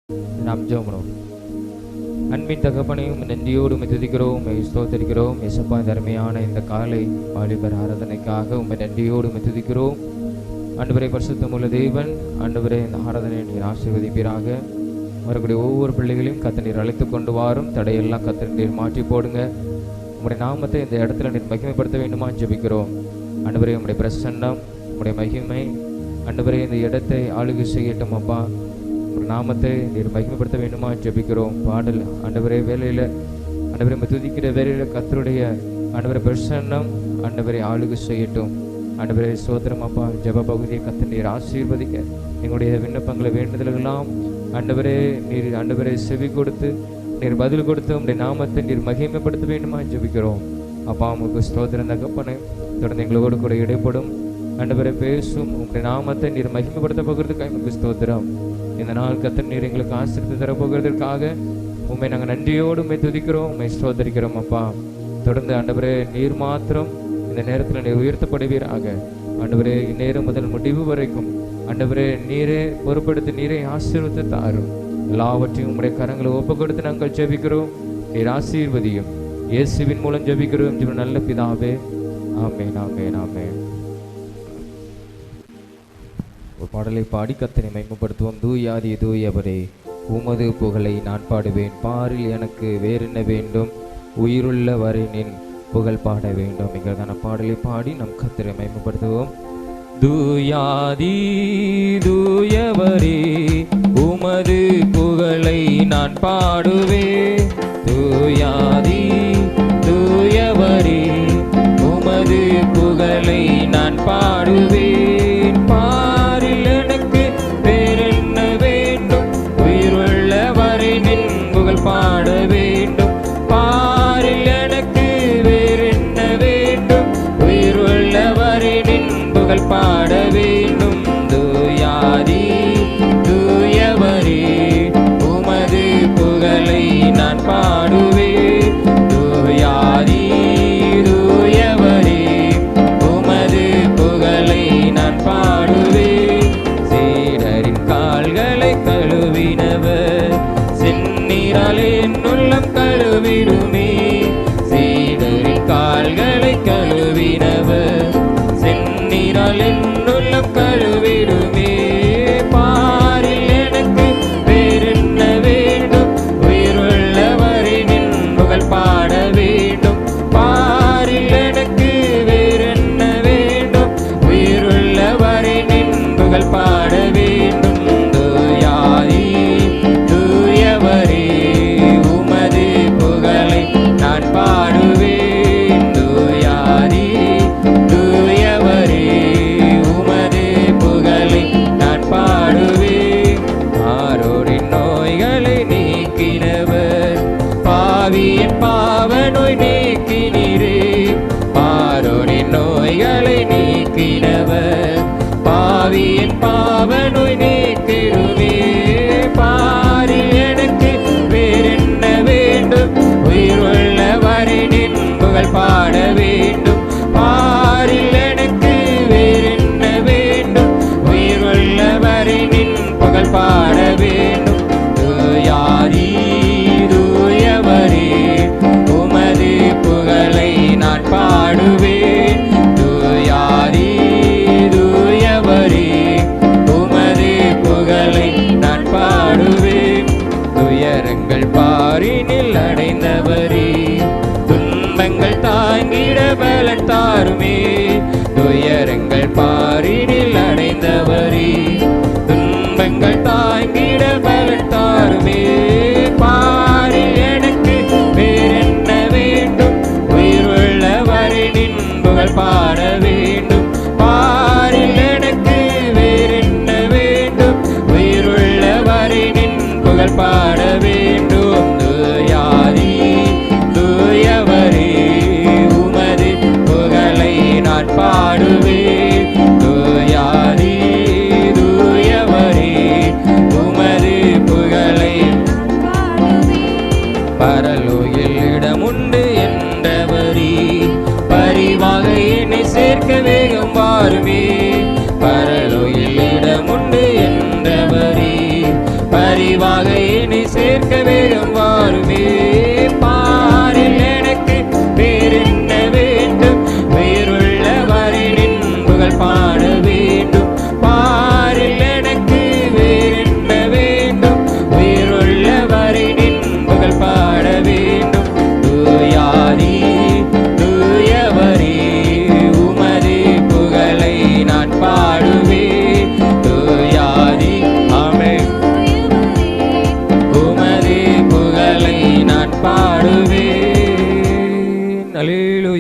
நாம் ஜெபம் பண்ணுவோம். அன்பின் தகப்பனையும் நன்றியோடு உம்மை துதிக்கிறோம், உம்மை ஸ்தோத்திரிக்கிறோம். இயேசுப்பா, இந்த அருமையான இந்த காலை வாலிபர் ஆராதனைக்காக உம்மை நன்றியோடு உம்மை துதிக்கிறோம். ஆண்டவரே, பரிசுத்தமுள்ள தேவன், ஆண்டவரே, இந்த ஆராதனை நீர் ஆசீர்வதிப்பீராக. வரக்கூடிய ஒவ்வொரு பிள்ளைகளையும் கர்த்தர் நீர் அழைத்து கொண்டு வாரும். தடையெல்லாம் கர்த்தர் நீர் மாற்றி போடுங்க. உம்முடைய நாமத்தை இந்த இடத்துல நீர் மகிமைப்படுத்த வேண்டுமா ஜெபிக்கிறோம். ஆண்டவரே, உம்முடைய பிரசன்னம், உம்முடைய மகிமை ஆண்டவரே இந்த இடத்தை ஆளுகை செய்யட்டும். அப்பா, நாமத்தை நீர் மகிமைப்படுத்த வேண்டுமா ஜெபிக்கிறோம். பாடல் ஆண்டவரே வேலையில் ஆண்டவரை துதிக்கிற வேலையில் கர்த்தருடைய ஆண்டவரை பிரசன்னம் ஆண்டவரை ஆளுகை செய்யட்டும். ஆண்டவரே சோதரம் அப்பா, ஜெப பகுதியை கர்த்தர் நீர் ஆசீர்வதிக்க, எங்களுடைய விண்ணப்பங்களை வேண்டுதல்களாம் ஆண்டவரே நீர் ஆண்டவரை செவி கொடுத்து நீர் பதில் கொடுத்து உங்களுடைய நாமத்தை நீர் மகிமைப்படுத்த வேண்டுமா ஜெபிக்கிறோம். அப்பா, உங்களுக்கு ஸ்தோத்திரம் தகப்பனே, தொடர்ந்து எங்களோடு கூட இடைப்படும் ஆண்டவரை பேசும் உங்களுடைய நாமத்தை நீர் மகிமைப்படுத்த போகிறதுக்காக உங்களுக்கு ஸ்தோத்திரம். இந்த நாள் கர்த்தர் நீர் எங்களுக்கு ஆசீர்வாதத்தை தரப்போகிறதுக்காக உண்மை நாங்கள் நன்றியோடு உண்மை துதிக்கிறோம், உண்மை ஸ்தோத்திரிக்கிறோம். அப்பா, தொடர்ந்து ஆண்டவரே நீர் மாத்திரம் இந்த நேரத்தில் நீர் உயர்த்தப்படுவீராக. ஆண்டவரே, இந்நேரம் முதல் முடிவு வரைக்கும் ஆண்டவரே நீரே பொறுப்படுத்தி நீரே ஆசீர்வதித்து தாரும். எல்லாவற்றையும் உங்களுடைய கரங்களை ஒப்பு கொடுத்து நாங்கள் ஜெபிக்கிறோம். நீர் ஆசீர்வதியும். இயேசுவின் மூலம் ஜெபிக்கிறோம் ஜீவன் நல்ல பிதாவே, ஆமென், ஆமென், ஆமென். ஒரு பாடலை பாடி கர்த்தரை மகிமைப்படுத்துவோம். தூயாதி தூயவரே, உமது புகழை நான் பாடுவேன். பாரில் எனக்கு வேறென்ன வேண்டும், உயிருள்ள வரை நின் புகழ் பாட வேண்டும் என்கிறதான பாடலை பாடி நம் கர்த்தரை மகிமைப்படுத்துவோம். தூயாதி தூயவரே, உமது புகழை நான் பாடுவேன். தூயாதி தூயவரே, உமது புகழை நான் பாடுவேன். பாட வேண்டும். பாரில் எனக்கு வேறென்ன வேண்டும், உயிருள்ளவரை நின் புகழ் பாட வேண்டும். தூயாதி தூயவரே, உமது புகழை நான் பாடுவேன். தூயாதி தூயவரே, உமது புகழை நான் பாடுவேன். சீடரின் கால்களை கழுவினவர் செந்நீரால் என் உள்ளம் கழுவிடுமே. சீடரின் கால்களை கழுவினவர் செந்நீரால் என் உள்ளம் கழுவிடுமே. பாரில் எனக்கு வேறென்ன வேண்டும், உயிருள்ளவரை நின் புகழ் பாட வேண்டும். பாரில் எனக்கு வேறென்ன வேண்டும், உயிருள்ளவரை நின் புகழ் பாட வேண்டும். தூயாதி தூயவரே, உமது புகழை நான் பாடுவேன். தூயாதி தூயவரே, உமது புகழை நான் பாடுவேன். ஆரோரின் நோய்களை நீக்கினவர், பாவியின் பாவ நோய் நீக்கினீரே. ஆரோரின் நோய்களை நீக்கினவர், பாவியின் பாவ நோய் நீக்கிடுமே. பாரில் எனக்கு வேறென்ன வேண்டும், உயிருள்ளவரை நின் புகழ் பாட வேண்டும். பாரில் எனக்கு வேறென்ன வேண்டும், உயிருள்ளவரை நின் புகழ் பாட வேண்டும். தூயாதி தூயவரே, உமது புகழை நான் பாடுவேன். தூயாதி தூயவரே, உமது புகழை நான் பாடுவேன். துயரங்கள் பாரினில் அடைந்தவரே, துன்பங்கள் தாங்கிட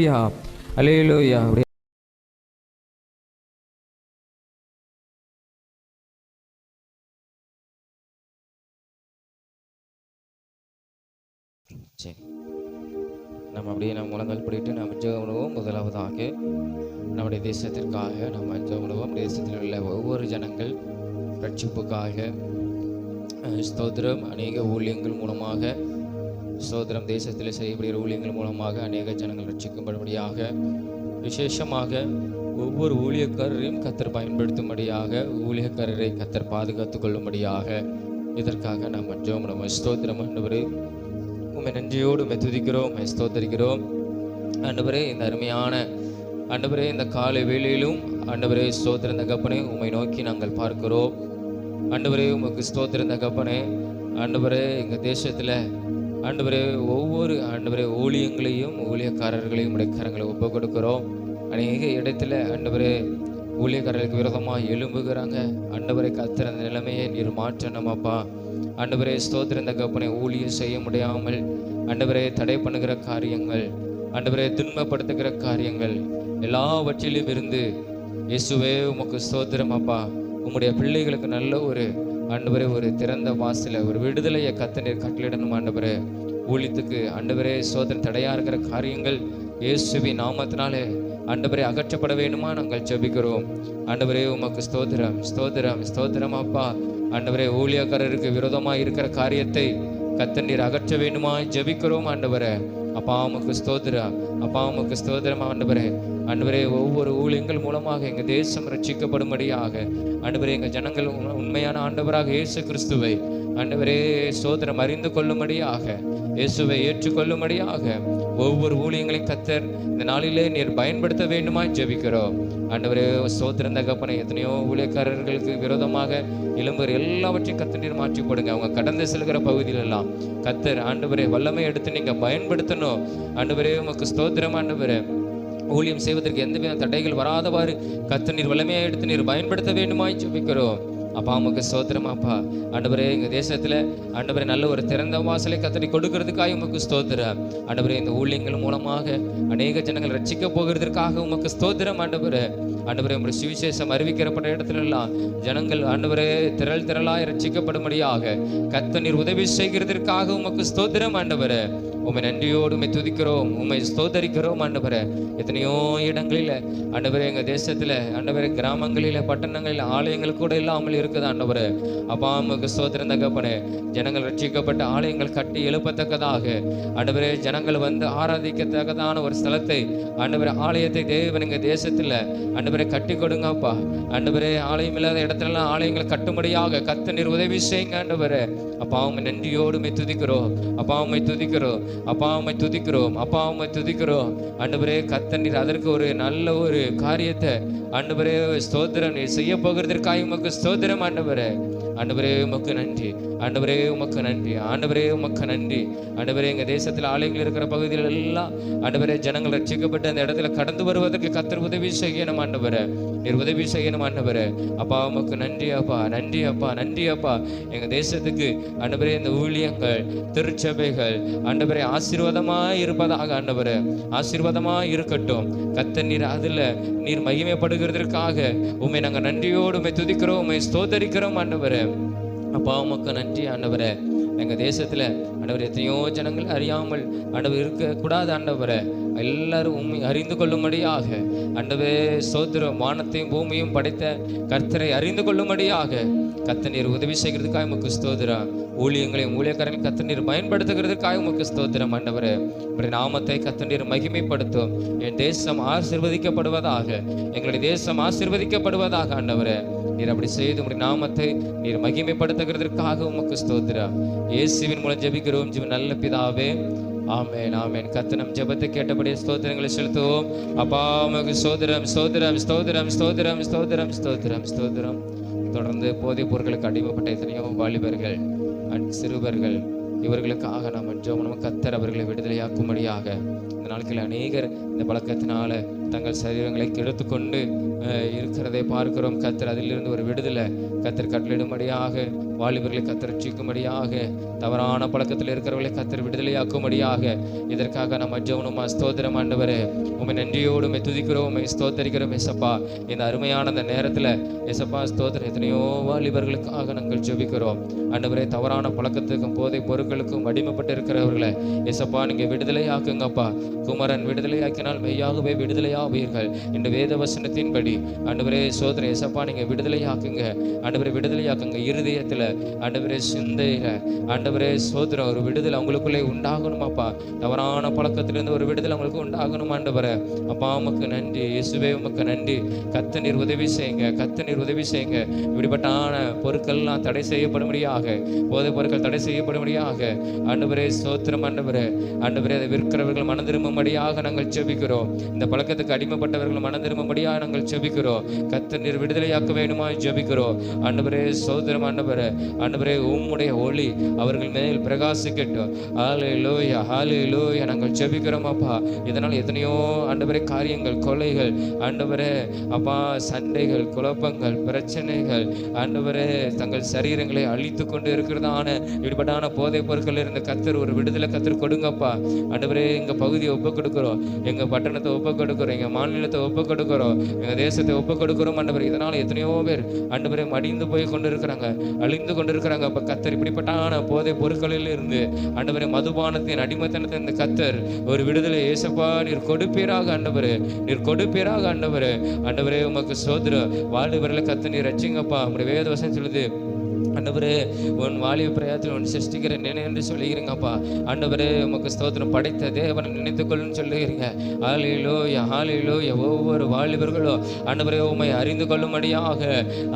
அல்லேலூயா, அல்லேலூயா. சரி, நம்ம அப்படியே நம்ம முழங்கால் படிட்டு நம்ம ஜெபம் பண்ணுவோம். முதலாவதாக நம்முடைய தேசத்திற்காக நம்ம ஜெபம் பண்ணுவோம். தேசத்தில் உள்ள ஒவ்வொரு ஜனங்கள் ரட்சிப்புக்காக ஸ்தோத்திரம். அநேக ஊழியங்கள் மூலமாக ஸ்தோத்திரம், தேசத்தில் செய்யப்படுகிற ஊழியங்கள் மூலமாக அநேக ஜனங்கள் ரட்சிக்கும்படியாக, விசேஷமாக ஒவ்வொரு ஊழியக்காரரையும் கத்தர் பயன்படுத்தும்படியாக, ஊழியக்காரரை கத்தர் பாதுகாத்து கொள்ளும்படியாக, இதற்காக நாம் ஜெபம் பண்ணுவோம். ஸ்தோத்திரம் ஆண்டவரே, உம்மை நன்றியோடு உம்மை துதிக்கிறோம், உம்மை ஸ்தோத்தரிக்கிறோம் ஆண்டவரே. இந்த அருமையான ஆண்டவரே, இந்த காலை வேளையிலும் ஆண்டவரே ஸ்தோத்திரம் தகப்பனே, உம்மை நோக்கி நாங்கள் பார்க்கிறோம் ஆண்டவரே. உமக்கு ஸ்தோத்திரம் தகப்பனே. ஆண்டவரே, எங்கள் தேசத்தில் ஆண்டவரே ஒவ்வொரு ஆண்டவரே ஊழியங்களையும் ஊழியக்காரர்களையும் உடைய கரங்களை ஒப்பு கொடுக்கிறோம். அநேக இடத்துல ஆண்டவரே ஊழியக்காரர்களுக்கு விரோதமாக எழும்புகிறாங்க ஆண்டவரை. கத்திர அந்த நிலைமையை நீர் மாற்றணுமாப்பா ஆண்டவரே. ஸ்தோத்திரம் தகப்பனே, ஊழியம் செய்ய முடியாமல் ஆண்டவரே தடை பண்ணுகிற காரியங்கள், ஆண்டவரே துன்பப்படுத்துகிற காரியங்கள் எல்லாவற்றிலும் இருந்து இயேசுவே உமக்கு ஸ்தோத்திரம் அப்பா. உம்முடைய பிள்ளைகளுக்கு நல்ல ஒரு ஆண்டவரே ஒரு திறந்த வாசல ஒரு விடுதலையை கத்தனீர் கட்டளிடணும் ஆண்டவரே. ஊழியத்துக்கு ஆண்டவரே ஸ்தோத்திரம் தடையா இருக்கிற காரியங்கள் இயேசுவின் நாமத்தினாலே ஆண்டவரே அகற்றப்பட வேண்டுமா நாங்கள் ஜெபிக்கிறோம் ஆண்டவரே. உமக்கு ஸ்தோத்திரம், ஸ்தோத்திரம், ஸ்தோத்திரம் அப்பா. ஆண்டவரே ஊழியக்காரருக்கு விரோதமாக இருக்கிற காரியத்தை கத்தனீர் அகற்ற வேண்டுமா ஜெபிக்கிறோம் ஆண்டவரே. அப்பா உமக்கு ஸ்தோத்திரம், அப்பா உமக்கு ஸ்தோத்திரம் ஆண்டவரே. ஆண்டவரே ஒவ்வொரு ஊழியங்கள் மூலமாக எங்கள் தேசம் ரட்சிக்கப்படும்படியாக ஆண்டவரே, எங்கள் ஜனங்கள் உண்மையான ஆண்டவராக இயேசு கிறிஸ்துவை ஆண்டவரே ஸ்தோத்திரம் அறிந்து கொள்ளும்படியாக, இயேசுவை ஏற்றுக்கொள்ளும்படியாக ஒவ்வொரு ஊழியங்களையும் கத்தர் இந்த நாளிலே நீர் பயன்படுத்த வேண்டுமா ஜெபிக்கிறோம் ஆண்டவரே. ஸ்தோத்திரம் தகப்பனே, எத்தனையோ ஊழியக்காரர்களுக்கு விரோதமாக எழும்புகிற எல்லாவற்றையும் கத்தர் நீர் மாற்றி போடுங்க. அவங்க கடந்து செல்கிற பகுதியிலெல்லாம் கத்தர் ஆண்டவரே வல்லமை எடுத்து நீங்க பயன்படுத்தணும் ஆண்டவரே. உமக்கு ஸ்தோத்திரம் ஆண்டவரே. ஊழியம் செய்வதற்கு எந்தவித தடைகள் வராதவாறு கத்தர் நீர் வல்லமையை எடுத்து நீர் பயன்படுத்த வேண்டுமாய் ஜெபிக்கிறோம் அப்பா. உமக்கு ஸ்தோத்திரம் அப்பா. ஆண்டவரே எங்கள் தேசத்தில் ஆண்டவரே நல்ல ஒரு திறந்த வாசலை கத்தரி கொடுக்கறதுக்காக உமக்கு ஸ்தோத்திரம் ஆண்டவரே. இந்த ஊழியங்கள் மூலமாக அநேக ஜனங்கள் ரட்சிக்க போகிறதுக்காக உமக்கு ஸ்தோத்திரம் ஆண்டவரே. ஆண்டவரே உங்களுடைய சுவிசேஷம் அறிவிக்கப்பட்ட இடத்துல எல்லாம் ஜனங்கள் ஆண்டவரே திரளாய் ரட்சிக்கப்படும்படியாக கர்த்தர் நீர் உதவி செய்கிறதற்காக உமக்கு ஸ்தோத்திரம் ஆண்டவரே. உம்மை நன்றியோடு உம்மை துதிக்கிறோம், உம்மை ஸ்தோத்தரிக்கிறோம் ஆண்டவரே. எத்தனையோ இடங்களில் ஆண்டவரே எங்கள் தேசத்தில் ஆண்டவரே கிராமங்களில் பட்டணங்களில் ஆலயங்கள் கூட இல்லாமல் இருக்குது ஆண்டவரே. அப்பா உமக்கு ஸ்தோத்திரம் தகப்பனே. ஜனங்கள் ரட்சிக்கப்பட்ட ஆலயங்கள் கட்டி எழுப்பத்தக்கதாக ஆண்டவரே, ஜனங்கள் வந்து ஆராதிக்கத்தக்கதான ஒரு ஸ்தலத்தை ஆண்டவரே ஆலயத்தை தேவன் எங்கள் தேசத்தில் ஆண்டவரே கட்டி கொடுங்கப்பா ஆண்டவரே. ஆலயம் இல்லாத இடத்துலலாம் ஆலயங்கள் கட்டும்படியாக கர்த்தர் நீர் உதவி செய்யுங்க ஆண்டவரே. அப்பா உம்மை நன்றியோடு உம்மை துதிக்கிறோம், அப்பா உம்மை துதிக்கிறோம், அப்பா உம்மை துதிக்கிறோம், அப்பா உம்மை துதிக்கிறோம் ஆண்டவரே. கர்த்தர் நீர் அதற்கு ஒரு நல்ல ஒரு காரியத்தை ஆண்டவரே ஸ்தோத்திரம் நீர் செய்ய போகிறதற்காக உமக்கு ஸ்தோத்திரம் ஆண்டவரே. ஆண்டவரே உமக்கு நன்றி ஆண்டவரே, உமக்கு நன்றி ஆண்டவரே, உமக்கு நன்றி ஆண்டவரே. எங்கள் தேசத்தில் ஆலயங்கள் இருக்கிற பகுதிகள் எல்லாம் ஆண்டவரே ஜனங்கள் ரட்சிக்கப்பட்டு அந்த இடத்துல கடந்து வருவதற்கு கர்த்தர் உதவி செய்யணும் ஆண்டவரே. நீர் உதவி செய்யணும் ஆண்டவரே. அப்பா உமக்கு நன்றி அப்பா, நன்றி அப்பா, நன்றி அப்பா. எங்கள் தேசத்துக்கு ஆண்டவரே இந்த ஊழியங்கள் திருச்சபைகள் ஆண்டவரே ஆசீர்வாதமாய் இருப்பதாக ஆண்டவரே, ஆசீர்வாதமாய் இருக்கட்டும் கர்த்தர். நீர் அதில் நீர் மகிமைப்படுகிறதற்காக உம்மை நாங்கள் நன்றியோடு உம்மை துதிக்கிறோம், உம்மை ஸ்தோத்தரிக்கிறோம் ஆண்டவரே. அப்பா உமக்கு நன்றி ஆண்டவரே. எங்கள் தேசத்தில் ஆண்டவர் எத்தனையோ ஜனங்கள் அறியாமல் ஆண்டவர் இருக்கக்கூடாது ஆண்டவரே. எல்லாரும் உண்மை அறிந்து கொள்ளும்படியாக ஆண்டவரே ஸ்தோத்திரம். வானத்தையும் பூமியும் படைத்த கர்த்தரை அறிந்து கொள்ளும்படியாக கர்த்தர் நீர் உதவி செய்கிறதுக்காக உமக்கு ஸ்தோத்திரம். ஊழியங்களையும் ஊழியக்காரங்களையும் கர்த்தர் நீர் பயன்படுத்துகிறதுக்காக உமக்கு ஸ்தோத்திரம் ஆண்டவரே. உம்முடைய நாமத்தை கர்த்தர் நீர் மகிமைப்படுத்தும். என் தேசம் ஆசீர்வதிக்கப்படுவதாக, எங்களுடைய தேசம் ஆசீர்வதிக்கப்படுவதாக ஆண்டவரே. நீர் அப்படி செய்து உம்முடைய நாமத்தை நீர் மகிமைப்படுத்துகிறதற்காக உமக்கு ஸ்தோத்திரம். இயேசுவின் மூலம் ஜெபிக்கிறோம் ஜீவன் நல்ல பிதாவே, ஆமென், ஆமென். கர்த்தர் நம் ஜெபத்தை கேட்டபடியே ஸ்தோத்திரங்களை செலுத்துவோம். அப்பா உமக்கு ஸ்தோத்திரம், ஸ்தோத்திரம், ஸ்தோத்திரம், ஸ்தோத்திரம், ஸ்தோத்திரம், ஸ்தோத்திரம், ஸ்தோத்திரம். தொடர்ந்து போதைப் பொருட்களுக்கு அடிமைப்பட்ட எத்தனையோ வாலிபர்கள் சிறுவர்கள் இவர்களுக்காக நாம் ஜெபம். கர்த்தர் அவர்களை விடுதலையாக்கும்படியாக இந்த இந்த நாட்களில் அநேகர் இந்த பழக்கத்தினால தங்கள் சரீரங்களை கெடுத்துக்கொண்டு இருக்கிறதை பார்க்கிறோம். கர்த்தர் அதிலிருந்து ஒரு விடுதலை கர்த்தர் கட்டளிடும்படியாக, வாலிபர்களை கர்த்தர் ரட்சிக்கும்படியாக, தவறான பழக்கத்தில் இருக்கிறவர்களை கர்த்தர் விடுதலையாக்கும்படியாக இதற்காக நம்ம ஜெபமா. ஸ்தோத்திரம் ஆண்டவரே, உம்மை நன்றியோடு உம்மை துதிக்கிறோம், உம்மை ஸ்தோத்தரிக்கிறோம் ஏசப்பா. இந்த அருமையான அந்த நேரத்தில் ஏசப்பா ஸ்தோத்திரம், எத்தனையோ வாலிபர்களுக்காக நாங்கள் ஜெபிக்கிறோம் ஆண்டவரே. தவறான பழக்கத்துக்கும் போதை பொருட்களுக்கும் அடிமைப்பட்டு இருக்கிறவர்களை ஏசப்பா நீங்கள் விடுதலையாக்குங்கப்பா. குமரன் விடுதலையாக்கினால் மெய்யாகவே விடுதலையாவீர்கள் என்று வேத வசனத்தின்படி ஆண்டவரே சோதனை ஏசப்பா நீங்கள் விடுதலையாக்குங்க ஆண்டவரே, விடுதலையாக்குங்க. இருதயத்தில் ஆண்டவரே, சிந்தையில ஆண்டவரே சோதரம் ஒரு விடுதலை அவங்களுக்குள்ளே உண்டாகணுமாப்பா. தவறான பழக்கத்திலிருந்து ஒரு விடுதலை அவங்களுக்கு உண்டாகணும் ஆண்டவரே. அப்பா உமக்கு நன்றி, இயேசுவே உமக்கு நன்றி. கர்த்தர் நீர் உதவி செய்யுங்க, கர்த்தர் நீர் உதவி செய்யுங்க. இப்படிப்பட்டான பொருட்கள்லாம் தடை செய்யப்படும்படியாக, போதை பொருட்கள் தடை செய்யப்படும்படியாக ஆண்டவரே சோத்திரம் ஆண்டவரே. ஆண்டவரே, அதை விற்கிறவர்கள் மனம் திரும்பும்படியாக நாங்கள் ஜெபிக்கிறோம். இந்த பழக்கத்துக்கு அடிமைப்பட்டவர்கள் மனம் திரும்பும்படியாக நாங்கள் ஜெபிக்கிறோம். கர்த்தர் நீர் விடுதலையாக்க வேணுமா ஜெபிக்கிறோம் ஆண்டவரே. சோதரம் ஆண்டவரே, ஆண்டவரே உம்முடைய ஒளி அவர்கள் மேல் பிரகாசிக்கட்டும். ஹல்லேலூயா, ஹல்லேலூயா நாங்கள் ஜெபிக்கிறோம் அப்பா. இதனால் எத்தனையோ ஆண்டவரே காரியங்கள், கொலைகள் ஆண்டவரே அப்பா, சண்டைகள், குழப்பங்கள், பிரச்சனைகள் ஆண்டவரே தங்கள் சரீரங்களை அழித்து கொண்டு இருக்கிறதான இப்படிப்பட்டான போதை பொருட்கள் இருந்த கர்த்தர் ஒரு விடுதலை கர்த்தர் கொடுங்கப்பா ஆண்டவரே. எங்கள் பகுதியை ஒப்பு கொடுக்குறோம், எங்கள் பட்டணத்தை ஒப்பு கொடுக்குறோம், எங்கள் மாநிலத்தை ஒப்பு கொடுக்குறோம், எங்கள் தேசத்தை ஒப்பு கொடுக்குறோம் ஆண்டவரே. இதனால் எத்தனையோ பேர் ஆண்டவரே மடிந்து போய் கொண்டு இருக்கிறாங்க, அழிந்து கொண்டு இருக்கிறாங்க. அப்போ கர்த்தர் இப்படிப்பட்டான போதை பொருட்களில் இருந்து ஆண்டவரே, மதுபானத்தின் அடிமைத்தனத்தின் இந்த கர்த்தர் ஒரு விடுதலை ஏசப்பா நீர் கொடுப்பீராக ஆண்டவரே, நீர் கொடுப்பீராக ஆண்டவரே. ஆண்டவரே உமக்கு சோதரம் வாலிபர்களை கர்த்தர் நீர் ரட்சிங்கப்பா. உங்களுடைய வேத வசனம் சொல்லுது ஆண்டவரே, உன் வாலிப பிரயாத்தில் உன் சிருஷ்டிக்கிற நினை என்று சொல்லுகிறீங்கப்பா ஆண்டவரே. உமக்கு ஸ்தோத்திரம், படைத்த தேவனை நினைத்துக்கொள்ளுன்னு சொல்லுகிறீங்க. ஹல்லேலூயா, ஹல்லேலூயா. ஒவ்வொரு வாலிபர்களும் ஆண்டவரே உம்மை அறிந்து கொள்ளும்படியாக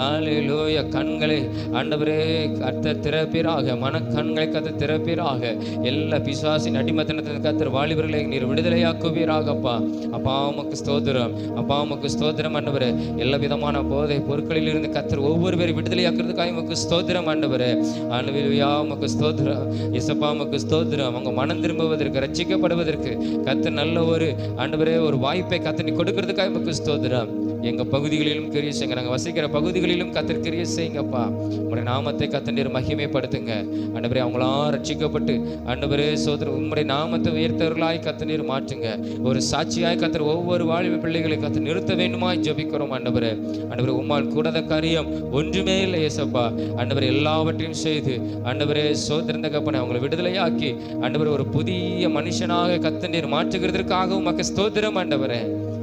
ஹல்லேலூயா கண்களை ஆண்டவரே கர்த்தர் திறப்பீராக, மனக்கண்களை கர்த்தர் திறப்பீராக. எல்லா பிசாசின் அடிமைத்தனத்தின் கர்த்தர் வாலிபர்களை நீர் விடுதலையாக்குவீராகப்பா. அப்பா உமக்கு ஸ்தோத்திரம், அப்பா உமக்கு ஸ்தோத்திரம் ஆண்டவரே. எல்லா விதமான போதை பொருட்களில் இருந்து கர்த்தர் ஒவ்வொரு பேரை விடுதலையாக்குறதுக்காக உமக்கு ஸ்தோத்திரம் ஆண்டவரே. ஹல்லேலூயா உமக்கு ஸ்தோத்திரம் இயேசப்பா, உமக்கு ஸ்தோத்திரம். அவங்க மனம் திரும்புவதற்கு, ரட்சிக்கப்படுவதற்கு கர்த்தர் நல்ல ஒரு ஆண்டவரே ஒரு வாய்ப்பை கர்த்தர் நீ கொடுக்கறதுக்காக உமக்கு ஸ்தோத்திரம். எங்கள் பகுதிகளிலும் கிரியை செய்யுங்க, நாங்கள் வசிக்கிற பகுதிகளிலும் கர்த்தர் கிரியை செய்யுங்கப்பா. உங்களுடைய நாமத்தை கர்த்தர் நீர் மகிமைப்படுத்துங்க ஆண்டவரே. அவங்களாம் ரட்சிக்கப்பட்டு ஆண்டவரே சோதரர் உங்களுடைய நாமத்தை உயர்த்தவர்களாய் கர்த்தர் நீர் மாற்றுங்க. ஒரு சாட்சியாய் கர்த்தர் ஒவ்வொரு வாலிப பிள்ளைகளை கர்த்தர் நிறுத்த வேண்டுமாய் ஜெபிக்கிறோம் ஆண்டவரே. ஆண்டவரே உம்மால் கூடாத காரியம் ஒன்றுமே இல்லை ஏசப்பா ஆண்டவரே. எல்லாவற்றையும் செய்து ஆண்டவரே சோதரந்த கப்பனை அவங்களை விடுதலையாக்கி ஆண்டவரே ஒரு புதிய மனுஷனாக கர்த்தர் நீர் மாற்றுகிறதற்காக உமக்கு ஸ்தோத்திரம் ஆண்டவரே.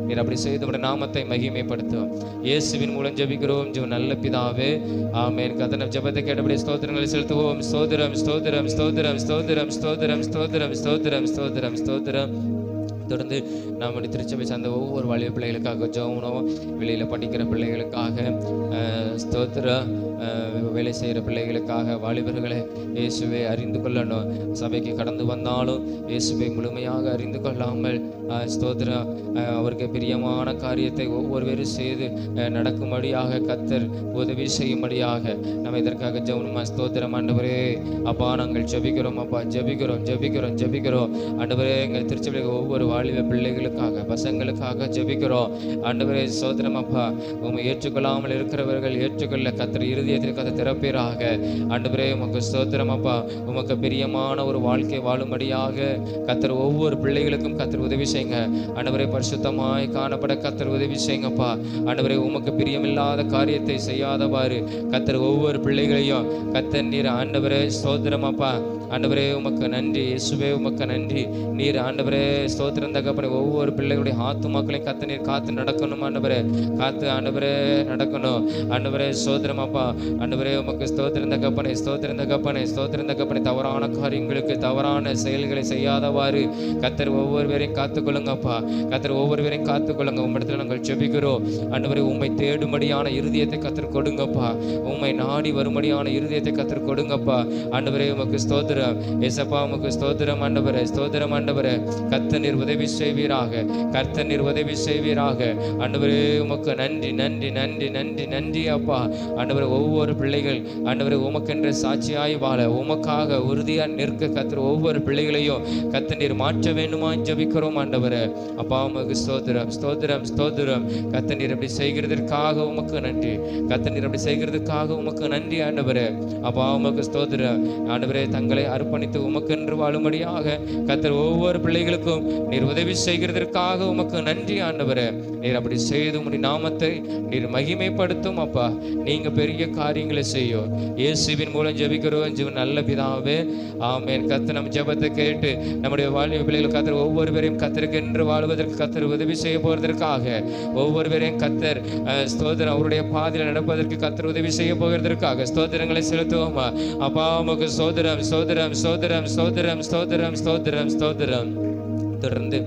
நீர் அப்படி செய்து உடைய நாமத்தை மகிமைப்படுத்தும். இயேசுவின் மூலம் ஜெபிக்கிறோம் ஜெப நல்ல பிதாவே, ஆமென். கர்த்தர் ஜெபத்தை கேட்டபடி ஸ்தோத்திரங்களை செலுத்துவோம். ஸ்தோத்திரம், ஸ்தோத்திரம், ஸ்தோத்திரம், ஸ்தோத்திரம், ஸ்தோத்திரம், ஸ்தோத்திரம், ஸ்தோத்திரம், ஸ்தோத்திரம், ஸ்தோத்திரம். தொடர்ந்து நம்முடைய திருச்சபை சார்ந்த ஒவ்வொரு வாலிப பிள்ளைகளுக்காக ஜெபம், வெளியில் படிக்கிற பிள்ளைகளுக்காக ஸ்தோத்திரம், வேலை செய்கிற பிள்ளைகளுக்காக வாலிபர்களை இயேசுவை அறிந்து கொள்ளணும். சபைக்கு கடந்து வந்தாலும் இயேசுவை முழுமையாக அறிந்து கொள்ளாமல் ஸ்தோத்திரம் அவருக்கு பிரியமான காரியத்தை ஒவ்வொருவரும் செய்து நடக்கும்படியாக கர்த்தர் உதவி செய்யும்படியாக நம்ம இதற்காக ஜெபமா. ஸ்தோத்திரம் ஆண்டவரே. அப்பா நாங்கள் ஜெபிக்கிறோம் அப்பா, ஜெபிக்கிறோம் ஜெபிக்கிறோம் ஜெபிக்கிறோம் ஆண்டவரே. எங்கள் திருச்சபைக்கு ஒவ்வொரு வாலிப பிள்ளைகளுக்காக பசங்களுக்காக ஜெபிக்கிறோம் ஆண்டவரே. ஸ்தோத்திரம் அப்பா. உம்மை ஏற்றுக்கொள்ளாமல் இருக்கிறவர்கள் ஏற்றுக்கொள்ள கர்த்தர் இருதயத்தில் கர்த்தர் திறப்பீராக ஆண்டவரே. உமக்கு ஸ்தோத்திரம் அப்பா. உமக்கு பிரியமான ஒரு வாழ்க்கை வாழும்படியாக கர்த்தர் ஒவ்வொரு பிள்ளைகளுக்கும் கர்த்தர் உதவி செய்யுங்க ஆண்டவரே. பரிசுத்தமாய் காணப்பட கர்த்தர் உதவி செய்யுங்கப்பா ஆண்டவரே. உமக்கு பிரியமில்லாத காரியத்தை செய்யாதவாறு கர்த்தர் ஒவ்வொரு பிள்ளைகளையும் கர்த்தர் நீர் ஆண்டவரே ஸ்தோத்திரம் அப்பா ஆண்டவரே. உமக்கு நன்றி இயேசுவே, உமக்கு நன்றி. நீர் ஆண்டவரே ஸ்தோத்திரம் தகப்பனே. ஒவ்வொரு பிள்ளைகளுடைய ஆத்துமாக்களையும் கர்த்தர் நீர் காத்து நடக்கணும் ஆண்டவரே, காத்து ஆண்டவரே நடக்கணும் ஆண்டவரே. ஸ்தோத்திரம் அப்பா ஆண்டவரே. உமக்கு ஸ்தோத்திரம் தகப்பனே, ஸ்தோத்திரம் தகப்பனே, ஸ்தோத்திரம் தகப்பனே. தவறான காரியங்களுக்கு தவறான செயல்களை செய்யாதவாறு கர்த்தர் ஒவ்வொருவரையும் காத்துக்கொள்ளுங்கப்பா. கர்த்தர் ஒவ்வொருவரையும் காத்துக்கொள்ளுங்க. உம்மிடத்தில் நாங்கள் ஜெபிக்கிறோம் ஆண்டவரே. உம்மை தேடும்படியான இருதயத்தை கர்த்தர் கொடுங்கப்பா. உம்மை நாடி வரும்படியான இருதயத்தை கர்த்தர் கொடுங்கப்பா ஆண்டவரே. உமக்கு ஸ்தோத்திரம் ஸ்தோத்திரம். ஏசப்பா உமக்கு ஸ்தோத்திரம் ஆண்டவரே, ஸ்தோத்திரம் ஆண்டவரே. கர்த்தர் நீர் உதவி செய்வீராக, கர்த்தர் நீர் உதவி செய்வீராக. ஆண்டவரே உமக்கு நன்றி நன்றி நன்றி நன்றி நன்றி அப்பா. ஆண்டவரே ஒவ்வொரு பிள்ளைகள் ஆண்டவரே உமக்கென்ற சாட்சியாய் வாழ, உமக்காக உறுதியாக நிற்க கர்த்தர் ஒவ்வொரு பிள்ளைகளையும் கர்த்தர் நீர் மாற்ற வேண்டுமா ஜெபிக்கிறோம் ஆண்டவரே. அப்பா உமக்கு ஸ்தோத்திரம் ஸ்தோத்திரம் ஸ்தோத்திரம். கர்த்தர் நீர் அப்படி செய்கிறதற்காக உமக்கு நன்றி, கர்த்தர் நீர் அப்படி செய்கிறதுக்காக உமக்கு நன்றி ஆண்டவரே. அப்பா உமக்கு ஸ்தோத்திரம் ஆண்டவரே. தங்களை அர்ப்பணித்து உமக்கென்று வாழும்படியாக கர்த்தர் ஒவ்வொரு பிள்ளைகளுக்கும் நீர் உதவி செய்கிறதற்காக உமக்கு நன்றி ஆண்டவரே. நீர் அப்படி செய்து உம்முடைய நாமத்தை நீர் மகிமைப்படுத்தும் அப்பா. நீங்க பெரிய காரியங்களை செய்யும். இயேசுவின் மூலம் ஜெபிக்கிறோம் ஜீவன் நல்ல பிதாவே, ஆமென். கர்த்தர் நம் ஜெபத்தை கேட்டு நம்முடைய வாழ்வு பிள்ளைகள் கர்த்தர் ஒவ்வொருவரையும் கர்த்தருக்கென்று வாழ்வதற்கு கர்த்தர் உதவி செய்ய போவதற்காக, ஒவ்வொருவரையும் கர்த்தர் ஸ்தோத்திரம் அவருடைய பாதையில் நடப்பதற்கு கர்த்தர் உதவி செய்ய போகிறதற்காக ஸ்தோத்திரங்களை செலுத்துவோமா அப்பா. உமக்கு ஸ்தோத்திரம் ஸ்தோத்திரம் ஸ்தோத்திரம் ஸ்தோத்திரம் ஸ்தோத்திரம் ஸ்தோத்திரம் ஸ்தோத்திரம். தொடர்ந்து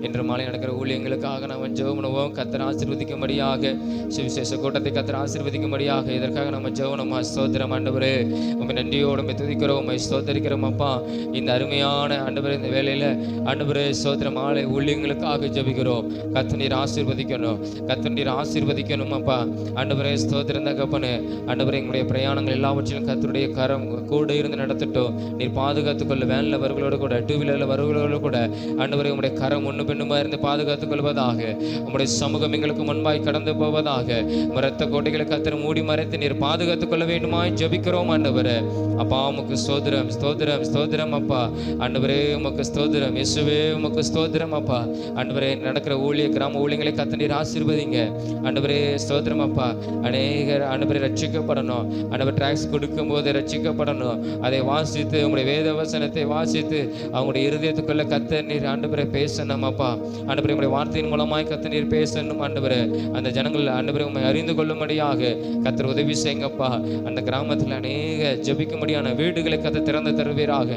இன்று மாலை நடக்கிற ஊழியங்களுக்காக நாம் ஜெபம் பண்ணுவோம். கர்த்தர் ஆசீர்வதிக்கும்படியாக, சுவிசேஷ கூட்டத்தை கர்த்தர் ஆசீர்வதிக்கும்படியாக இதற்காக நம்ம ஜெபம். ஸ்தோத்திரம் ஆண்டவரே, உண்மை நன்றியோடு துதிக்கிறோம், உண்மை ஸ்தோத்தரிக்கிறோம் அப்பா. இந்த அருமையான ஆண்டவரே இந்த வேலையில் ஆண்டவரே ஸ்தோத்திரம் மாலை ஊழியங்களுக்காக ஜெபிக்கிறோம். கர்த்தர் நீர் ஆசீர்வதிக்கணும், கர்த்தர் நீர் ஆசீர்வதிக்கணும் அப்பா. ஆண்டவரே ஸ்தோத்திரம் தகப்பனே. ஆண்டவரே எங்களுடைய பிரயாணங்கள் எல்லாவற்றிலும் கர்த்தருடைய கரம் கூட இருந்து நடத்தட்டும். நீர் பாதுகாத்துக்கொள்ள, வேனில் வருகளோடு கூட, டூ வீலரில் வருகளோடு கூட ஆண்டவரே உங்களுடைய கரம் ஒன்று பின்னுமா இருந்து பாதுகாத்துக் கொள்வதாக. உங்களுடைய சமூகம் எங்களுக்கு முன்பாய் கடந்து போவதாக. இரத்த கோட்டைகளை கர்த்தர் மூடி மறைத்து நீர் பாதுகாத்துக் கொள்ள வேண்டுமாய் ஜெபிக்கிறோம் ஆண்டவரே. அப்பா உமக்கு ஸ்தோத்திரம் ஸ்தோத்திரம் ஸ்தோத்திரம் அப்பா. ஆண்டவரே உமக்கு ஸ்தோத்திரம், இயேசுவே உமக்கு ஸ்தோத்திரம் அப்பா. ஆண்டவரே நடக்கிற கிராம ஊழியங்களை கர்த்தர் நீர் ஆசீர்வதிங்க ஆண்டவரே. ஸ்தோத்திரம் அப்பா. அநேகர் ஆண்டவரே ரட்சிக்கப்படணும். ஆண்டவர் ட்ராக்ஸ் கொடுக்கும் போது ரட்சிக்கப்படணும். அதை வாசித்து உங்களுடைய வேத வசனத்தை வாசித்து அவங்களுடைய இருதயத்துக்குள்ள கர்த்தர் நீர் ஆண்டவரே பேசணும் அப்பா. ஆண்டவரே உங்களுடைய வார்த்தையின் மூலமாய் கர்த்தர் நீர் பேசணும் ஆண்டவரே. அந்த ஜனங்கள் ஆண்டவரே உண்மை அறிந்து கொள்ளும்படியாக கர்த்தர் உதவி செய்யுங்கப்பா. அந்த கிராமத்தில் அநேக ஜெபிக்கும்படியான வீடுகளை கர்த்தர் திறந்து தருவீராக.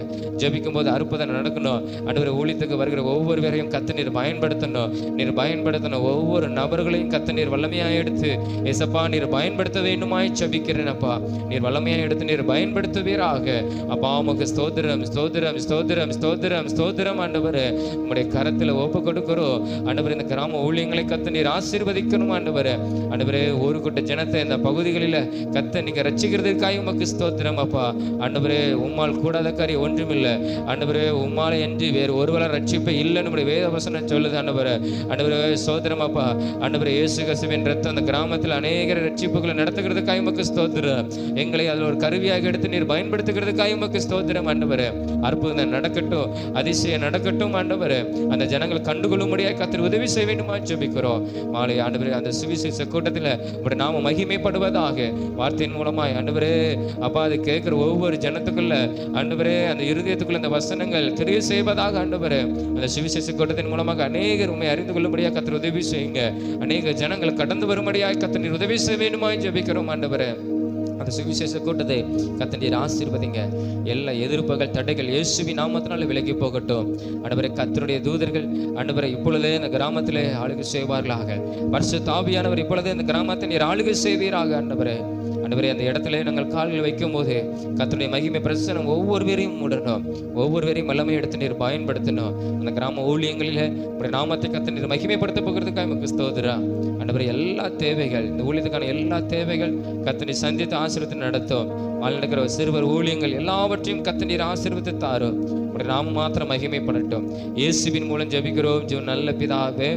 ஜெபிக்கும் போது அற்புதம் நடக்கணும் ஆண்டவரே. ஊழியத்துக்கு வருகிற ஒவ்வொருவரையும் கர்த்தர் நீர் பயன்படுத்தணும், நீர் பயன்படுத்தணும். ஒவ்வொரு நபர்களையும் கர்த்தர் நீர் வல்லமையாக எடுத்து ஏசப்பா நீர் பயன்படுத்த வேண்டுமாய் ஜெபிக்கிறேன் அப்பா. நீர் வல்லமையாக எடுத்து நீர் பயன்படுத்துவீராக அப்பா. உமக்கு ஸ்தோத்திரம் ஸ்தோத்திரம் ஸ்தோத்திரம் ஸ்தோத்திரம் ஸ்தோத்திரம் ஆண்டவரே. உங்களுடைய கரத்தில் ஒப்பு கொடுக்கிறோம் ஆண்டவரே. இந்த கிராம ஊழியங்களை கர்த்தர் நீர் ஆசீர்வதிக்கணும் ஆண்டவரே. ஆண்டவரே ஒரு கூட்ட ஜனத்தை இந்த பகுதிகளில் கர்த்தர் நீங்க ரட்சிக்கிறதுக்காக உமக்கு ஸ்தோத்திரம் அப்பா. ஆண்டவரே உம்மால் கூடாத காரியம் ஒன்றுமில்லை ஆண்டவரே. உம்மாலை என்று வேறு ஒருவரை ரட்சிப்பை இல்லை நம்முடைய வேத வசனம் சொல்லுது ஆண்டவரே. ஆண்டவரே ஸ்தோத்திரம் அப்பா. ஆண்டவரே இயேசு கிறிஸ்துவின் ரத்தம் அந்த கிராமத்தில் அநேக ரட்சிப்புகளை நடத்துகிறதுக்காக உமக்கு ஸ்தோத்திரம். எங்களை அதில் ஒரு கருவியாக எடுத்து நீர் பயன்படுத்துகிறதுக்காக உமக்கு ஸ்தோத்திரம் ஆண்டவரே. அற்புதம் நடக்கட்டும், அதிசயம் நடக்கட்டும் ஆண்டவரே. அந்த ஜனங்கள் கண்டுகொள்ளும்படியாக கர்த்தர் உதவி செய்ய வேண்டுமா ஜெபிக்கிறோம் மாலை ஆண்டவரே. அந்த சுவிசேஷ கூட்டத்தில் உங்களுடைய நாம மகிமைப்படுவதாக. வார்த்தையின் மூலமாய் ஆண்டவரே அப்பா அதை கேட்கிற ஒவ்வொரு ஜனத்துக்குள்ள ஆண்டவரே அந்த இருதயத்துக்குள்ள அந்த வசனங்கள் கிரியை செய்வதாக ஆண்டவரே. அந்த சுவிசேஷ கூட்டத்தின் மூலமாக அநேகர் உண்மை அறிந்து கொள்ளும்படியாக கர்த்தர் உதவி செய்யுங்க. அநேக ஜனங்கள் கடந்து வரும்படியாக கர்த்தர் நீர் உதவி செய்ய வேண்டுமா ஜெபிக்கிறோம் ஆண்டவரே. அந்த சுவிசேஷ கூட்டத்தை கர்த்தர் நீர் ஆசீர்வதிங்க. எல்லா எதிர்ப்புகள் தடைகள் இயேசுவின் நாமத்தினால விலகி போகட்டும் ஆண்டவரே. கர்த்தருடைய தூதர்கள் ஆண்டவரே இப்பொழுதே இந்த கிராமத்திலே ஆளுகை செய்வார்களாக. பரிசுத்த ஆவியானவர் இப்பொழுதே இந்த கிராமத்தை நீர் ஆளுகை செய்வீராக ஆண்டவரே. ஆண்டவரே அந்த இடத்துல நாங்கள் கால்கள் வைக்கும் போது கர்த்தருடைய மகிமை பிரசனம் ஒவ்வொருவரையும் மூடணும், ஒவ்வொருவரையும் வல்லமை எடுத்து நீர் பயன்படுத்தணும். அந்த கிராம ஊழியங்களில் உங்களுடைய நாமத்தை கர்த்தர் நீர் மகிமைப்படுத்த போகிறதுக்காக நமக்கு ஸ்தோத்திரம் ஆண்டவரே. எல்லா தேவைகள் இந்த ஊழியத்துக்கான எல்லா தேவைகள் கர்த்தர் நீர் சந்தித்து ஆசீர்வதித்து நடத்தும். வாழ் நடக்கிற சிறுவர் ஊழியங்கள் எல்லாவற்றையும் கர்த்தர் நீர் ஆசீர்வதித்து தாரும். உங்களுடைய நாமம் மாத்திரம் மகிமைப்படட்டும். இயேசுவின் மூலம் ஜெபிக்கிறோம் ஜீவன் நல்ல பிதாவே,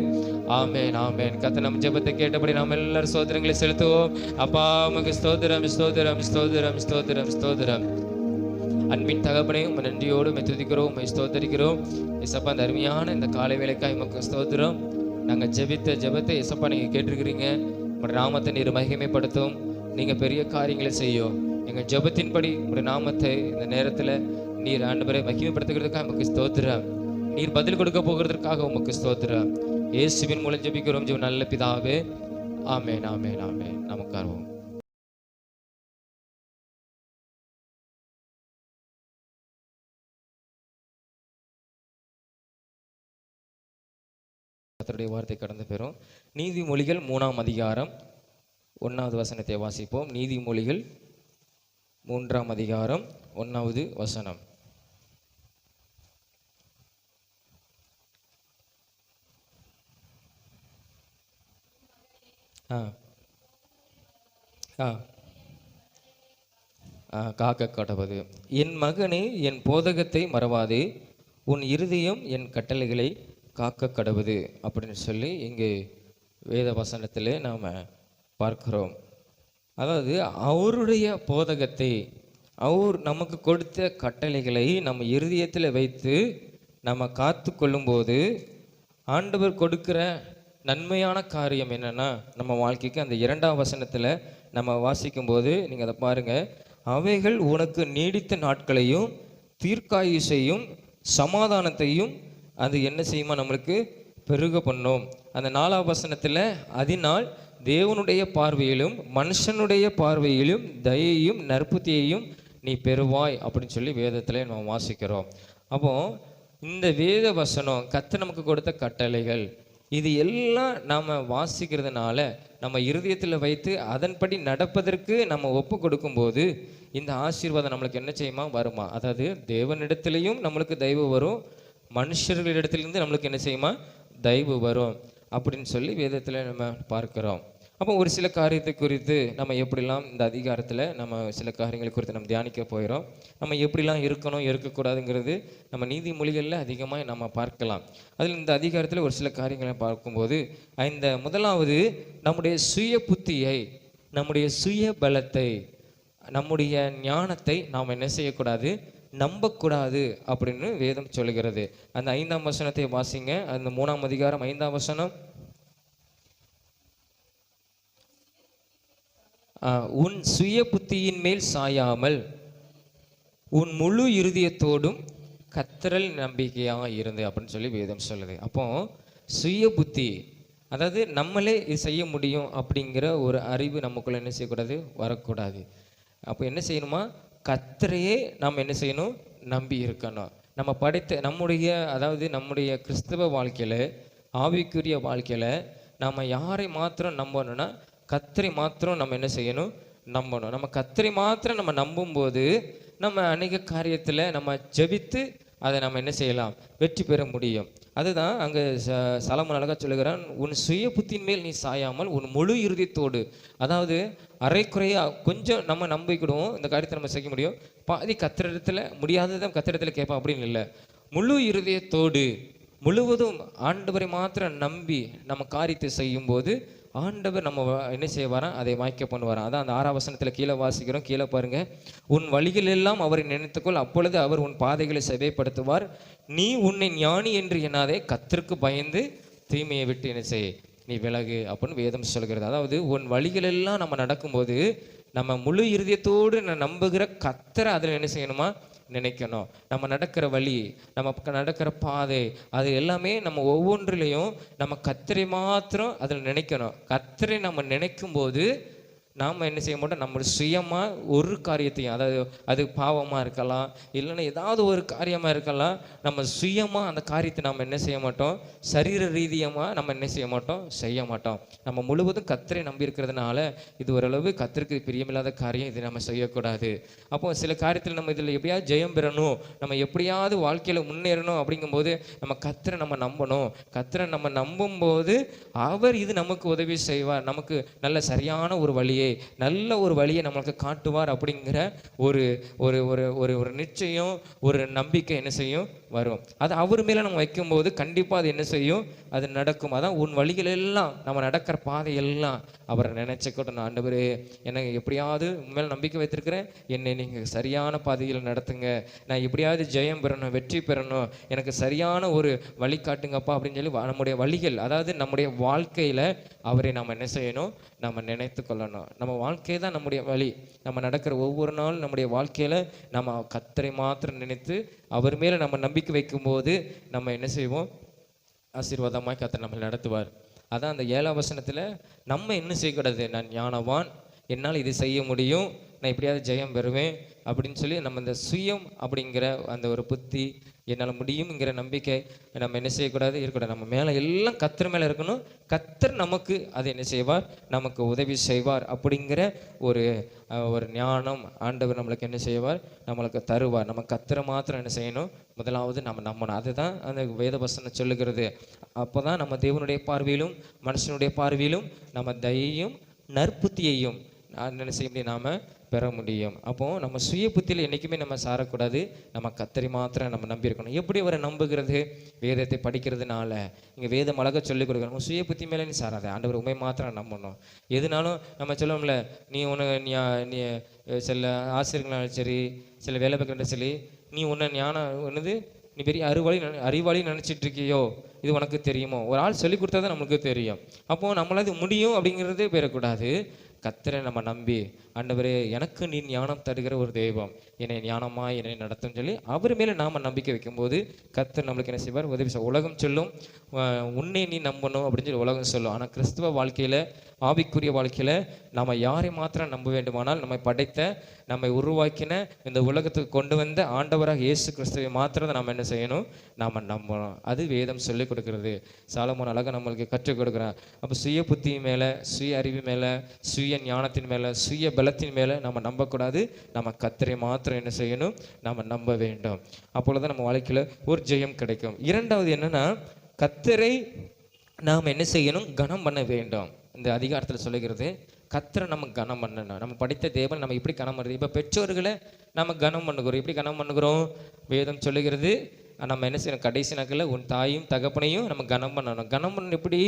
ஆமென் ஆமென். கர்த்தர் நம் ஜெபத்தை கேட்டபடி நாம் எல்லாரும் ஸ்தோத்திரங்களை செலுத்துவோம். அப்பா உமக்கு ஸ்தோத்திரம் ஸ்தோத்திரம் ஸ்தோத்திரம் ஸ்தோத்திரம் ஸ்தோத்திரம். அன்பின் தகப்பனே உம்மை நன்றியோடு துதிக்கிறோம், உம்மை ஸ்தோத்தரிக்கிறோம். இயேசப்பா அந்த அருமையான இந்த காலை வேளைக்காய் உமக்கு ஸ்தோத்திரம். நாங்கள் ஜெபித்த ஜெபத்தை இயேசப்பா நீங்கள் கேட்டிருக்கிறீங்க. உங்களுடைய நாமத்தை நீர் மகிமைப்படுத்தும். நீங்கள் பெரிய காரியங்களை செய்யும். எங்கள் ஜெபத்தின்படி உங்களுடைய நாமத்தை இந்த நேரத்தில் நீர் ஆண்டவரை மகிமைப்படுத்துகிறதுக்காக உமக்கு ஸ்தோத்திரம். நீர் பதில் கொடுக்க போகிறதுக்காக உமக்கு ஸ்தோத்திரம். இயேசுவின் மூலம் ஜெபிக்கிறோம் ஜீவன் நல்ல பிதாவே, ஆமென் ஆமென் ஆமென். நமக்காகவும் கர்த்தருடைய வார்த்தை கடந்து பெறும். நீதிமொழிகள் 3ஆம் அதிகாரம் 1வது வசனத்தை வாசிப்போம். நீதிமொழிகள் 3ஆம் அதிகாரம் 1வது வசனம். ஆ ஆ காக்க கடவது. என் மகனே, என் போதகத்தை மறவாதே, உன் இருதயம் என் கட்டளைகளை காக்க கடவுது அப்படின்னு சொல்லி இங்கே வேத வசனத்திலே நாம் பார்க்கிறோம். அதாவது அவருடைய போதகத்தை, அவர் நமக்கு கொடுத்த கட்டளைகளை நம்ம இருதயத்தில் வைத்து நம்ம காத்து கொள்ளும்போது ஆண்டவர் கொடுக்கிற நன்மையான காரியம் என்னன்னா நம்ம வாழ்க்கைக்கு அந்த 2ஆம் வசனத்தில் நம்ம வாசிக்கும்போது நீங்கள் அதை பாருங்கள். அவைகள் உனக்கு நீடித்த நாட்களையும் தீர்க்காயுசையும் சமாதானத்தையும் அது என்ன செய்யுமா நம்மளுக்கு பெருக பண்ணும். அந்த 4ஆம் வசனத்தில் அதனால் தேவனுடைய பார்வையிலும் மனுஷனுடைய பார்வையிலும் தயையும் நற்புத்தியையும் நீ பெறுவாய் அப்படின்னு சொல்லி வேதத்தில் நம்ம வாசிக்கிறோம். அப்போ இந்த வேத வசனம் கர்த்தர் நமக்கு கொடுத்த கட்டளைகள் இது எல்லாம் நாம் வாசிக்கிறதுனால நம்ம இருதயத்தில் வைத்து அதன்படி நடப்பதற்கு நம்ம ஒப்பு கொடுக்கும்போது இந்த ஆசீர்வாதம் நம்மளுக்கு என்ன செய்யுமா வருமா. அதாவது தேவனிடத்திலையும் நம்மளுக்கு தயவு வரும், மனுஷர்களிடத்திலிருந்து நம்மளுக்கு என்ன செய்யுமா தயவு வரும் அப்படின்னு சொல்லி வேதத்தில் நம்ம பார்க்கிறோம். அப்போ ஒரு சில காரியத்தை குறித்து நம்ம எப்படிலாம் இந்த அதிகாரத்தில் நம்ம சில காரியங்களை குறித்து நம்ம தியானிக்க போயிடும். நம்ம எப்படிலாம் இருக்கணும் இருக்கக்கூடாதுங்கிறது நம்ம நீதிமொழிகளில் அதிகமாக நம்ம பார்க்கலாம். அதில் இந்த அதிகாரத்தில் ஒரு சில காரியங்களை பார்க்கும்போது இந்த முதலாவது நம்முடைய சுய புத்தியை, நம்முடைய சுய பலத்தை, நம்முடைய ஞானத்தை நாம் என்ன செய்யக்கூடாது, நம்பக்கூடாது அப்படின்னு வேதம் சொல்லுகிறது. அந்த 5ஆம் வசனத்தை வாசிங்க. அந்த 3ஆம் அதிகாரம் 5ஆம் வசனம். உன் சுய புத்தியின் மேல் சாயாமல் உன் முழு இருதயத்தோடும் கர்த்தரில் நம்பிக்கையாக இருந்து அப்படின்னு சொல்லி வேதம் சொல்லுது. அப்போ சுய புத்தி, அதாவது நம்மளே இது செய்ய முடியும் அப்படிங்கிற ஒரு அறிவு நமக்குள்ள என்ன செய்யக்கூடாது, வரக்கூடாது. அப்போ என்ன செய்யணுமா, கர்த்தரையே நாம் என்ன செய்யணும், நம்பி இருக்கணும். நம்ம படைத்த நம்முடைய, அதாவது நம்முடைய கிறிஸ்தவ வாழ்க்கையில், ஆவிக்குரிய வாழ்க்கையில் நாம் யாரை மாத்திரம் நம்பணும்னா கர்த்தரை மாத்திரம் நம்ம என்ன செய்யணும், நம்பணும். நம்ம கர்த்தரை மாத்திரம் நம்ம நம்பும்போது நம்ம அநேக காரியத்தில் நம்ம ஜெபித்து அதை நம்ம என்ன செய்யலாம், வெற்றி பெற முடியும். அதுதான் அங்கே சாலமோன் அழகாக சொல்லுகிறான், உன் சுய புத்தியின் மேல் நீ சாயாமல் உன் முழு இருதயத்தோடு. அதாவது அரைக்குறையாக கொஞ்சம் நம்ம நம்பிக்கிடுவோம், இந்த காரியத்தை நம்ம செய்ய முடியும், பாதி கர்த்தரிடத்தில் முடியாததான் கர்த்தரிடத்தில் கேட்போம் அப்படின்னு இல்லை. முழு இருதயத்தோடு முழுவதும் ஆண்டவரை மாத்திரம் நம்பி நம்ம காரியத்தை செய்யும்போது ஆண்டவர் நம்ம என்ன செய்வாராம், அதை வாய்க்க பண்ணுவாராம். அதான் அந்த 6ஆம் வசனத்தில் கீழே வாசிக்கிறோம். கீழே பாருங்க. உன் வழிகள் எல்லாம் அவரை நினைத்துக்கொள், அப்பொழுது அவர் உன் பாதைகளை செவைப்படுத்துவார். நீ உன்னை ஞானி என்று எண்ணாதே, கர்த்தருக்கு பயந்து தீமையை விட்டு என்ன செய், நீ விலகு அப்படின்னு வேதம் சொல்கிறது. அதாவது உன் வழிகள் எல்லாம் நம்ம நடக்கும்போது நம்ம முழு இருதயத்தோடு நம்புகிற கர்த்தரை அதில் என்ன செய்யணுமா, நினைக்கணும். நம்ம நடக்கிற வழி, நம்ம நடக்கிற பாதை, அது எல்லாமே நம்ம ஒவ்வொன்றிலையும் நம்ம கர்த்தரை மாத்திரம் அதில் நினைக்கணும். கர்த்தரை நம்ம நினைக்கும் போது நாம் என்ன செய்ய மாட்டோம், நம்ம சுயமாக ஒரு காரியத்தையும், அதாவது அது பாவமாக இருக்கலாம், இல்லைன்னா ஏதாவது ஒரு காரியமாக இருக்கலாம், நம்ம சுயமாக அந்த காரியத்தை நம்ம என்ன செய்ய மாட்டோம், சரீர ரீதியமாக நம்ம என்ன செய்ய மாட்டோம், செய்ய மாட்டோம். நம்ம முழுவதும் கர்த்தரை நம்பி இருக்கிறதுனால இது ஓரளவு கர்த்தருக்கு பிரியமில்லாத காரியம், இது நம்ம செய்யக்கூடாது. அப்போ சில காரியத்தில் நம்ம இதில் எப்படியாவது ஜெயம் பெறணும், நம்ம எப்படியாவது வாழ்க்கையில் முன்னேறணும் அப்படிங்கும்போது நம்ம கர்த்தரை நம்ம நம்பணும். கர்த்தரை நம்ம நம்பும்போது அவர் இது நமக்கு உதவி செய்வார், நமக்கு நல்ல சரியான ஒரு வழியை, நல்ல ஒரு வழியை நம்மளுக்கு காட்டுவார் அப்படிங்கிற ஒரு ஒரு ஒரு ஒரு ஒரு நிச்சயம், ஒரு நம்பிக்கை என்ன செய்யும், வரும். அது அவர் மேலே நம்ம வைக்கும்போது கண்டிப்பாக அது என்ன செய்யும், அது நடக்கும். அதான் உன் வழிகள் எல்லாம், நம்ம நடக்கிற பாதையெல்லாம் அவரை நினைச்சுக்கட்டும். ஆண்டவரே, எனக்கு எப்படியாவது உண்மையில நம்பிக்கை வைத்திருக்கிறேன், என்னை நீங்கள் சரியான பாதையில் நடத்துங்க, நான் எப்படியாவது ஜெயம் பெறணும், வெற்றி பெறணும், எனக்கு சரியான ஒரு வழி காட்டுங்கப்பா அப்படின்னு சொல்லி நம்முடைய வழிகள், அதாவது நம்முடைய வாழ்க்கையில் அவரை நம்ம என்ன செய்யணும், நம்ம நினைத்து கொள்ளணும். நம்ம வாழ்க்கை தான் நம்முடைய வழி. நம்ம நடக்கிற ஒவ்வொரு நாளும் நம்முடைய வாழ்க்கையில் நம்ம கர்த்தரை மாத்திரம் நினைத்து அவர் மேலே நம்ம நம்பிக்கை வைக்கும்போது நம்ம என்ன செய்வோம், ஆசீர்வாதமாக கர்த்தர் நம்மளை நடத்துவார். அதான் அந்த 7ஆம் வசனத்தில் நம்ம என்ன செய்யக்கூடாது, நான் ஞானவான், என்னால் இது செய்ய முடியும், நான் எப்படியாவது ஜெயம் பெறுவேன் அப்படின்னு சொல்லி நம்ம இந்த சுயம் அப்படிங்கிற அந்த ஒரு புத்தி, என்னால் முடியுங்கிற நம்பிக்கை நம்ம என்ன செய்யக்கூடாது, இருக்கக்கூடாது. நம்ம மேலே எல்லாம் கர்த்தர் மேலே இருக்கணும். கர்த்தர் நமக்கு அதை என்ன செய்வார், நமக்கு உதவி செய்வார் அப்படிங்கிற ஒரு ஒரு ஞானம் ஆண்டவர் நம்மளுக்கு என்ன செய்வார், நம்மளுக்கு தருவார். நம்ம கர்த்தரை மாத்திரம் என்ன செய்யணும், முதலாவது நம்ம நம்பணும். அதுதான் அந்த வேத வசனம் சொல்லுகிறது. அப்போ தான் நம்ம தேவனுடைய பார்வையிலும் மனுஷனுடைய பார்வையிலும் நம்ம தயையும் நற்புத்தியையும் என்ன செய்ய முடியும், நாம் பெற முடியும். அப்போது நம்ம சுய புத்தியில் என்றைக்குமே நம்ம சாரக்கூடாது. நம்ம கர்த்தரை மாத்திரம் நம்ம நம்பியிருக்கணும். எப்படி அவரை நம்புகிறது, வேதத்தை படிக்கிறதுனால. இங்கே வேதம் அழகாக சொல்லிக் கொடுக்கணும். சுய புத்தி மேலே நீ சாராத, ஆண்டவர் உண்மை மாத்திரம் நம்பணும். எதுனாலும் நம்ம சொல்லுவோம்ல, நீ நீ சில ஆசிரியர்களாலும் சரி, சில வேலை பார்க்குற சரி, நீ உன்னை ஞானம் என்னது, நீ பெரிய அறிவாளி நினச்சிட்டு இருக்கியோ, இது உனக்கு தெரியுமோ. ஒரு ஆள் சொல்லி கொடுத்தா தான் நம்மளுக்கு தெரியும். அப்போது நம்மளால் இது முடியும் அப்படிங்கிறதே பெறக்கூடாது. கர்த்தரை நம்ம நம்பி, ஆண்டவரே எனக்கு நீ ஞானம் தருகிற ஒரு தெய்வம், என்னை ஞானமாக என்னை நடத்தும் சொல்லி அவர் மேலே நாம் நம்பிக்கை வைக்கும்போது கர்த்தர் நம்மளுக்கு என்ன செய்வார், உதவி செய்வார். உலகம் சொல்லும் உன்னை நீ நம்பணும் அப்படின்னு சொல்லி உலகம் சொல்லும். ஆனால் கிறிஸ்துவ வாழ்க்கையில், ஆவிக்குரிய வாழ்க்கையில் நம்ம யாரை மாத்திரம் நம்ப வேண்டுமானால், நம்மை படைத்த, நம்மை உருவாக்கின, இந்த உலகத்துக்கு கொண்டு வந்த ஆண்டவராக இயேசு கிறிஸ்துவை மாத்திரம் நம்ம என்ன செய்யணும், நாம் நம்பணும். அது வேதம் சொல்லிக் கொடுக்கிறது. சாலமோன் அழகாக நம்மளுக்கு கற்றுக் கொடுக்குறான். அப்போ சுய புத்தி மேலே, சுய அறிவு மேலே, சுய ஞானத்தின் மேலே, சுய பலத்தின் மேலே நம்ம நம்பக்கூடாது. நம்ம கர்த்தரை மாத்திரம் என்ன செய்யணும், நம்ம நம்ப வேண்டும். அப்பொழுது நம்ம வாழ்க்கையில் ஒரு ஜெயம் கிடைக்கும். இரண்டாவது என்னன்னா, கர்த்தரை நாம் என்ன செய்யணும், கனம் பண்ண வேண்டும். இந்த அதிகாரத்தில் சொல்லுகிறது, கர்த்தரை நம்ம கனம் பண்ணணும். நம்ம படித்த தேவன் நம்ம எப்படி கனம் பண்ணுறது. இப்போ பெற்றோர்களை நம்ம கனம் பண்ணுகிறோம். எப்படி கனம் பண்ணுகிறோம், வேதம் சொல்லுகிறது, நம்ம என்ன செய்யணும், கடைசி நாட்களில் உன் தாயும் தகப்பனையும் நம்ம கனம் பண்ணணும். கனம் பண்ணணும் எப்படி,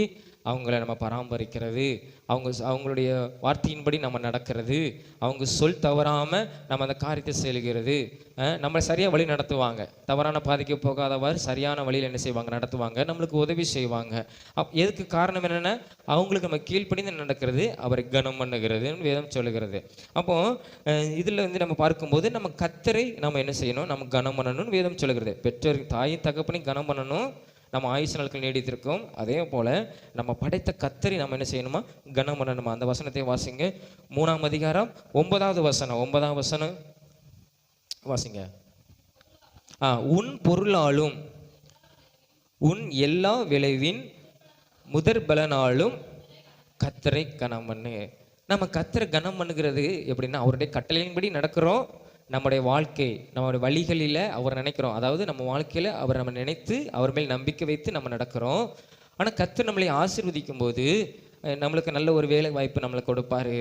அவங்கள நம்ம பராமரிக்கிறது, அவங்களுடைய வார்த்தையின்படி நம்ம நடக்கிறது, அவங்க சொல் தவறாமல் நம்ம அந்த காரியத்தை செல்கிறது, நம்மளை சரியாக வழி நடத்துவாங்க. தவறான பாதைக்கு போகாதவாறு சரியான வழியில் என்ன செய்வாங்க, நடத்துவாங்க, நம்மளுக்கு உதவி செய்வாங்க. எதுக்கு காரணம் என்னென்னா, அவங்களுக்கு நம்ம கீழ்ப்படிந்து நடக்கிறது, அவரை கனம் பண்ணுகிறதுன்னு வேதம் சொல்லுகிறது. அப்போது இதில் வந்து நம்ம பார்க்கும்போது நம்ம கர்த்தரை நம்ம என்ன செய்யணும், நம்ம கனம் பண்ணணும்னு வேதம் சொல்லுகிறது. பெற்றோர் தாயும் தகப்பனையும் கனம் பண்ணணும், நம்ம ஆயுசு நாட்கள் நீடித்திருக்கோம். அதே போல் நம்ம படைத்த கர்த்தரை நம்ம என்ன செய்யணுமா, கனம் பண்ணணுமா. அந்த வசனத்தை வாசிங்க. 3ஆம் அதிகாரம் 9வது வசனம். 9ஆம் வசனம் வாசிங்க. உன் பொருளாலும் உன் எல்லா விளைவின் முதற் பலனாலும் கர்த்தரை கனம் பண்ணு. நம்ம கர்த்தரை கனம் பண்ணுகிறது எப்படின்னா, அவருடைய கட்டளையின்படி நடக்கிறோம். நம்முடைய வாழ்க்கை, நம்மளுடைய வழிகளில் அவர் நினைக்கிறோம். அதாவது நம்ம வாழ்க்கையில் அவர் நம்ம நினைத்து அவர் மேல் நம்பிக்கை வைத்து நம்ம நடக்கிறோம். ஆனால் கர்த்தர் நம்மளை ஆசீர்வதிக்கும் போது நம்மளுக்கு நல்ல ஒரு வேலை வாய்ப்பு நம்மளுக்கு கொடுப்பாரு.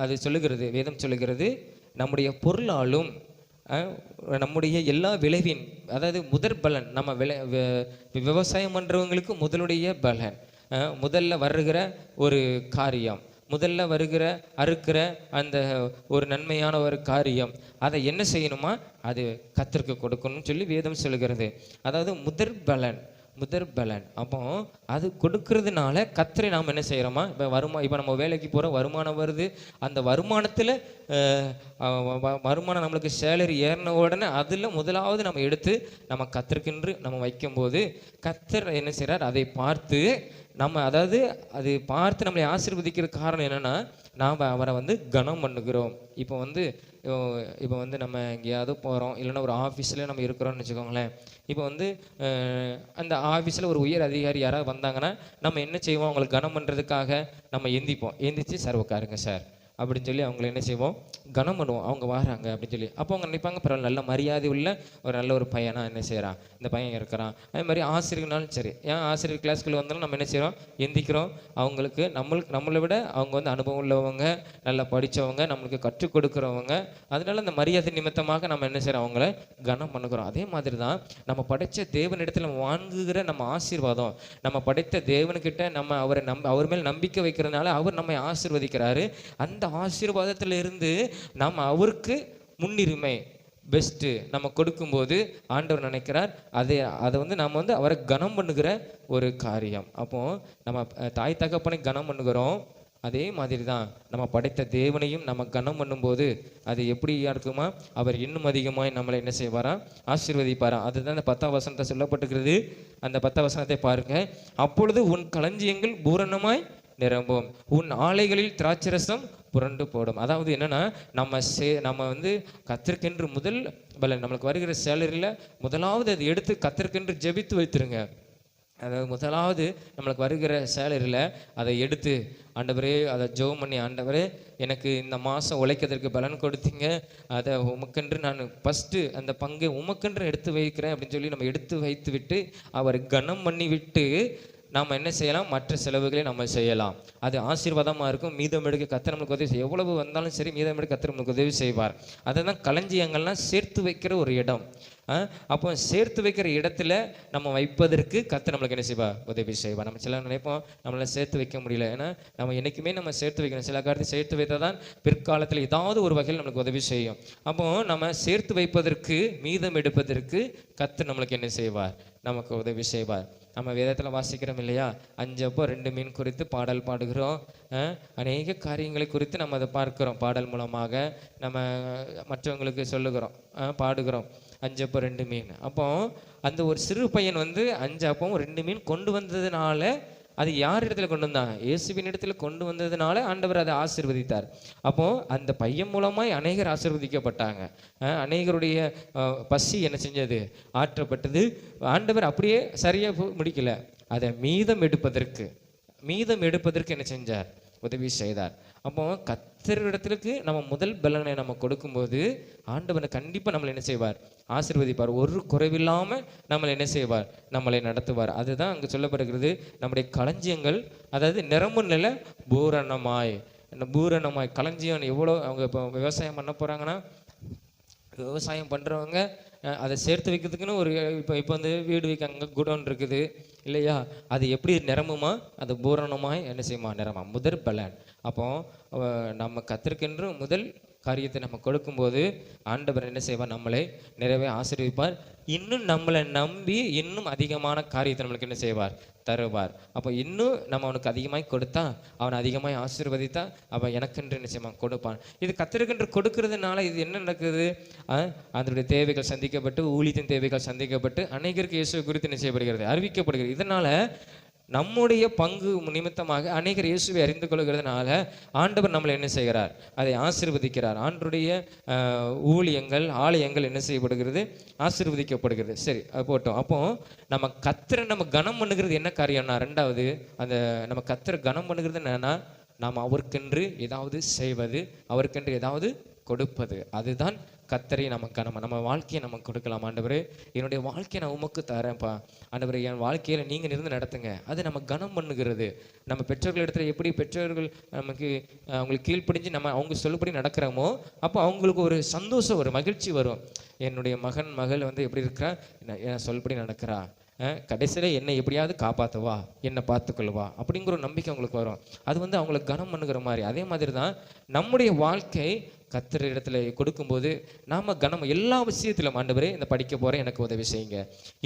அது சொல்லுகிறது, வேதம் சொல்லுகிறது, நம்முடைய பொருளாலும் நம்முடைய எல்லா விளைவின், அதாவது முதற் பலன், நம்ம விவசாயம் பண்ணுறவங்களுக்கு முதலுடைய பலன், முதல்ல வருகிற ஒரு காரியம், முதல்ல வருகிற அறுக்கிற அந்த ஒரு நன்மையான ஒரு காரியம், அதை என்ன செய்யணுமா, அது கர்த்தருக்கு கொடுக்கணும்னு சொல்லி வேதம் சொல்லுகிறது. அதாவது முதற் பலன். அப்போ அது கொடுக்கறதுனால கர்த்தரை நாம் என்ன செய்கிறோமா, இப்போ நம்ம வேலைக்கு போகிறோம், வருமானம் வருது, அந்த வருமானத்தில் வருமானம் நம்மளுக்கு சேலரி ஏறின உடனே அதில் முதலாவது நம்ம எடுத்து நம்ம கர்த்தருக்கென்று நம்ம வைக்கும்போது கர்த்தர் என்ன செய்கிறார், அதை பார்த்து நம்ம, அதாவது அது பார்த்து நம்மளை ஆசீர்வதிக்கிற காரணம் என்னென்னா, நாம் அவரை வந்து கனம் பண்ணுகிறோம். இப்போ வந்து நம்ம எங்கேயாவது போகிறோம், இல்லைன்னா ஒரு ஆஃபீஸில் நம்ம இருக்கிறோம்னு வச்சுக்கோங்களேன். இப்போ வந்து அந்த ஆஃபீஸில் ஒரு உயர் அதிகாரி யாராவது வந்தாங்கன்னா நம்ம என்ன செய்வோம், அவங்களுக்கு கனம் பண்ணுறதுக்காக நம்ம எந்திரிச்சு சார் உட்காருங்க சார் அப்படின்னு சொல்லி அவங்கள என்ன செய்வோம், கனம் பண்ணுவோம். அவங்க வராங்க அப்படின்னு சொல்லி. அப்போ அவங்க நினைப்பாங்க, பரவாயில்ல, நல்ல மரியாதை உள்ள ஒரு நல்ல ஒரு பையனா என்ன செய்கிறான், இந்த பையன் இருக்கிறான். அதே மாதிரி ஆசிரியர்னாலும் சரி, ஏன் ஆசிரியர் கிளாஸ்க்குள்ள வந்தாலும் நம்ம என்ன செய்கிறோம், எந்திக்கிறோம். அவங்களுக்கு நம்மளை விட அவங்க வந்து அனுபவம் உள்ளவங்க, நல்லா படித்தவங்க, நம்மளுக்கு கற்றுக் கொடுக்குறவங்க. அதனால அந்த மரியாதை நிமித்தமாக நம்ம என்ன செய்கிறோம், அவங்கள கனம் பண்ணுகிறோம். அதே மாதிரி தான் நம்ம படைத்த தேவனிடத்தில் நம்ம வாங்குகிற நம்ம ஆசீர்வாதம், நம்ம படைத்த தேவனுக்கிட்ட நம்ம அவர் மேல் நம்பிக்கை வைக்கிறதுனால அவர் நம்மை ஆசீர்வதிக்கிறாரு. அந்த ஆசீர்வாதத்தில் இருந்து நம்ம அவருக்கு முன்னுரிமை பெஸ்ட்டு நம்ம கொடுக்கும்போது ஆண்டவர் நினைக்கிறார், அதை வந்து நம்ம வந்து அவரை கனம் பண்ணுகிற ஒரு காரியம். அப்போது நம்ம தாய் தகப்பனை கனம் பண்ணுகிறோம். அதே மாதிரி தான் நம்ம படைத்த தேவனையும் நம்ம கனம் பண்ணும்போது அது எப்படியா இருக்குமா, அவர் இன்னும் அதிகமாக நம்மளை என்ன செய்வாரா, ஆசீர்வதிப்பாரா. அதுதான் அந்த 10ஆம் வசனத்தை சொல்லப்பட்டிருக்கிறது. அந்த 10ஆம் வசனத்தை பாருங்க. அப்பொழுது உன் களஞ்சியங்கள் பூரணமாய் நிரம்பும், உன் ஆலைகளில் திராட்சரசம் புரண்டு போடும். அதாவது என்னன்னா, நம்ம வந்து கத்திற்கென்று முதல் பலன், நம்மளுக்கு வருகிற சேலரியில் முதலாவது அதை எடுத்து கத்திற்கென்று ஜெபித்து வைத்திருங்க. அதாவது முதலாவது நம்மளுக்கு வருகிற சேலரியில் அதை எடுத்து, ஆண்டவரே அதை ஜெபம் பண்ணி, ஆண்டவரே எனக்கு இந்த மாதம் உழைக்கிறதுக்கு பலன் கொடுத்தீங்க, அதை உமக்கென்று நான் ஃபஸ்ட்டு அந்த பங்கை உமக்கென்று எடுத்து வைக்கிறேன் அப்படின்னு சொல்லி நம்ம எடுத்து வைத்து விட்டு அவரை கனம் பண்ணி விட்டு நாம் என்ன செய்யலாம், மற்ற செலவுகளை நம்ம செய்யலாம். அது ஆசீர்வாதமாக இருக்கும். மீதம் எடுக்க கர்த்தர் நம்மளுக்கு உதவி செய்ய, எவ்வளவு வந்தாலும் சரி மீதம் எடுக்க கர்த்தர் நம்மளுக்கு உதவி செய்வார். அதை தான் களஞ்சியங்கள்லாம் சேர்த்து வைக்கிற ஒரு இடம். அப்போ சேர்த்து வைக்கிற இடத்துல நம்ம வைப்பதற்கு கர்த்தர் நம்மளுக்கு என்ன செய்வார், உதவி செய்வார். நம்ம சில நினைப்போம் நம்மளால சேர்த்து வைக்க முடியல. ஏன்னா நம்ம என்றைக்குமே நம்ம சேர்த்து வைக்கணும். சில காரியத்தை சேர்த்து வைத்தால் தான் பிற்காலத்தில் ஏதாவது ஒரு வகையில் நம்மளுக்கு உதவி செய்யும். அப்போ நம்ம சேர்த்து வைப்பதற்கு, மீதம் எடுப்பதற்கு கர்த்தர் நம்மளுக்கு என்ன செய்வார், நமக்கு உதவி செய்வார். நம்ம வேதத்தில் வாசிக்கிறோம் இல்லையா, 5 அப்பம் 2 மீன் குறித்து பாடல் பாடுகிறோம். அநேக காரியங்களை குறித்து நம்ம அதை பார்க்கிறோம். பாடல் மூலமாக நம்ம மற்றவங்களுக்கு சொல்லுகிறோம், பாடுகிறோம். 5 அப்பம் 2 மீன். அப்போ அந்த ஒரு சிறு பையன் வந்து 5 அப்பம் 2 மீன் கொண்டு வந்ததுனால, அது யார் இடத்துல கொண்டு வந்தாங்க, இயேசுவின் இடத்துல கொண்டு வந்ததுனால ஆண்டவர் அதை ஆசீர்வதித்தார். அப்போ அந்த பையன் மூலமாய் அநேகர் ஆசீர்வதிக்கப்பட்டாங்க. அநேகருடைய பசி என்ன செஞ்சது, ஆற்றப்பட்டது. ஆண்டவர் அப்படியே சரியாக முடிக்கல, அதை மீதம் எடுப்பதற்கு என்ன செஞ்சார், உதவி செய்தார். அப்போ கர்த்தரிடத்திற்கு நம்ம முதல் பலனை நம்ம கொடுக்கும்போது ஆண்டவனை கண்டிப்பாக நம்மளை என்ன செய்வார், ஆசீர்வதிப்பார். ஒரு குறைவில்லாமல் நம்மளை என்ன செய்வார், நம்மளை நடத்துவார். அதுதான் அங்கே சொல்லப்படுகிறது. நம்முடைய களஞ்சியங்கள், அதாவது நிரம்பும் நிலை பூரணமாய். களஞ்சியம் எவ்வளோ, அவங்க இப்போ விவசாயம் பண்ண போகிறாங்கன்னா, விவசாயம் பண்ணுறவங்க அதை சேர்த்து வைக்கிறதுக்குன்னு ஒரு இப்போ வந்து வீடு வைக்காங்க, குடோன் இருக்குது இல்லையா, அது எப்படி நிரம்புமா, அது பூரணமாய் என்ன செய்யுமா, நிரம்பா, முதற் பலன். அப்போ நம்ம கத்திருக்கின்ற முதல் காரியத்தை நம்ம கொடுக்கும்போது ஆண்டவர் என்ன செய்வார், நம்மளை நிறைவே ஆசீர்வதிப்பார். இன்னும் நம்மளை நம்பி இன்னும் அதிகமான காரியத்தை நம்மளுக்கு என்ன செய்வார், தருவார். அப்போ இன்னும் நம்ம அவனுக்கு அதிகமாய் கொடுத்தா, அவனை அதிகமாய் ஆசீர்வதித்தா, அவன் எனக்கென்று என்ன செய்வான், கொடுப்பான். இது கத்திருக்கின்ற கொடுக்கறதுனால இது என்ன நடக்குது, அதனுடைய தேவைகள் சந்திக்கப்பட்டு, ஊழியத்தின் தேவைகள் சந்திக்கப்பட்டு, அநேகருக்கு இயேசு குறித்து என்ன செய்யப்படுகிறது, அறிவிக்கப்படுகிறது. இதனால நம்முடைய பங்கு நிமித்தமாக அநேகர் இயேசுவை அறிந்து கொள்கிறதுனால ஆண்டவர் நம்மளை என்ன செய்கிறார், அதை ஆசீர்வதிக்கிறார். ஆண்டருடைய ஊழியங்கள், ஆலயங்கள் என்ன செய்யப்படுகிறது, ஆசீர்வதிக்கப்படுகிறது. சரி, அது போட்டோம். அப்போ நம்ம கர்த்தரை நம்ம கனம் பண்ணுகிறது என்ன காரியம்னா, ரெண்டாவது அந்த நம்ம கர்த்தரை கனம் பண்ணுகிறது என்னன்னா, நாம் அவருக்கென்று ஏதாவது செய்வது, அவருக்கென்று ஏதாவது கொடுப்பது. அதுதான் கர்த்தரை நமக்கு நம்ம வாழ்க்கையை நமக்கு கொடுக்கலாம். ஆண்டவரே, என்னுடைய வாழ்க்கையை நான் உமக்கு தரேன்ப்பா, ஆண்டவரே என் வாழ்க்கையில் நீங்கள் இருந்து நடத்துங்க. அது நம்ம கனம் பண்ணுகிறது. நம்ம பெற்றோர்கள் இடத்துல எப்படி பெற்றோர்கள் நமக்கு அவங்களுக்கு கீழ்ப்படிஞ்சு நம்ம அவங்க சொல்லுபடி நடக்கிறோமோ, அப்போ அவங்களுக்கு ஒரு சந்தோஷம், ஒரு மகிழ்ச்சி வரும். என்னுடைய மகள் வந்து எப்படி இருக்கிறா, என் சொல்படி நடக்கிறா, கடைசியில் என்னை எப்படியாவது காப்பாற்றுவா, என்னை பார்த்துக்கொள்வா அப்படிங்கிற ஒரு நம்பிக்கை அவங்களுக்கு வரும். அது வந்து அவங்களை கனம் பண்ணுகிற மாதிரி. அதே மாதிரி தான் நம்முடைய வாழ்க்கை கர்த்தர் இடத்துல கொடுக்கும்போது நாம் கனம், எல்லா விஷயத்திலும் ஆண்டவரே இந்த படிக்க போகிறேன், எனக்கு உதவி செய்யுங்க,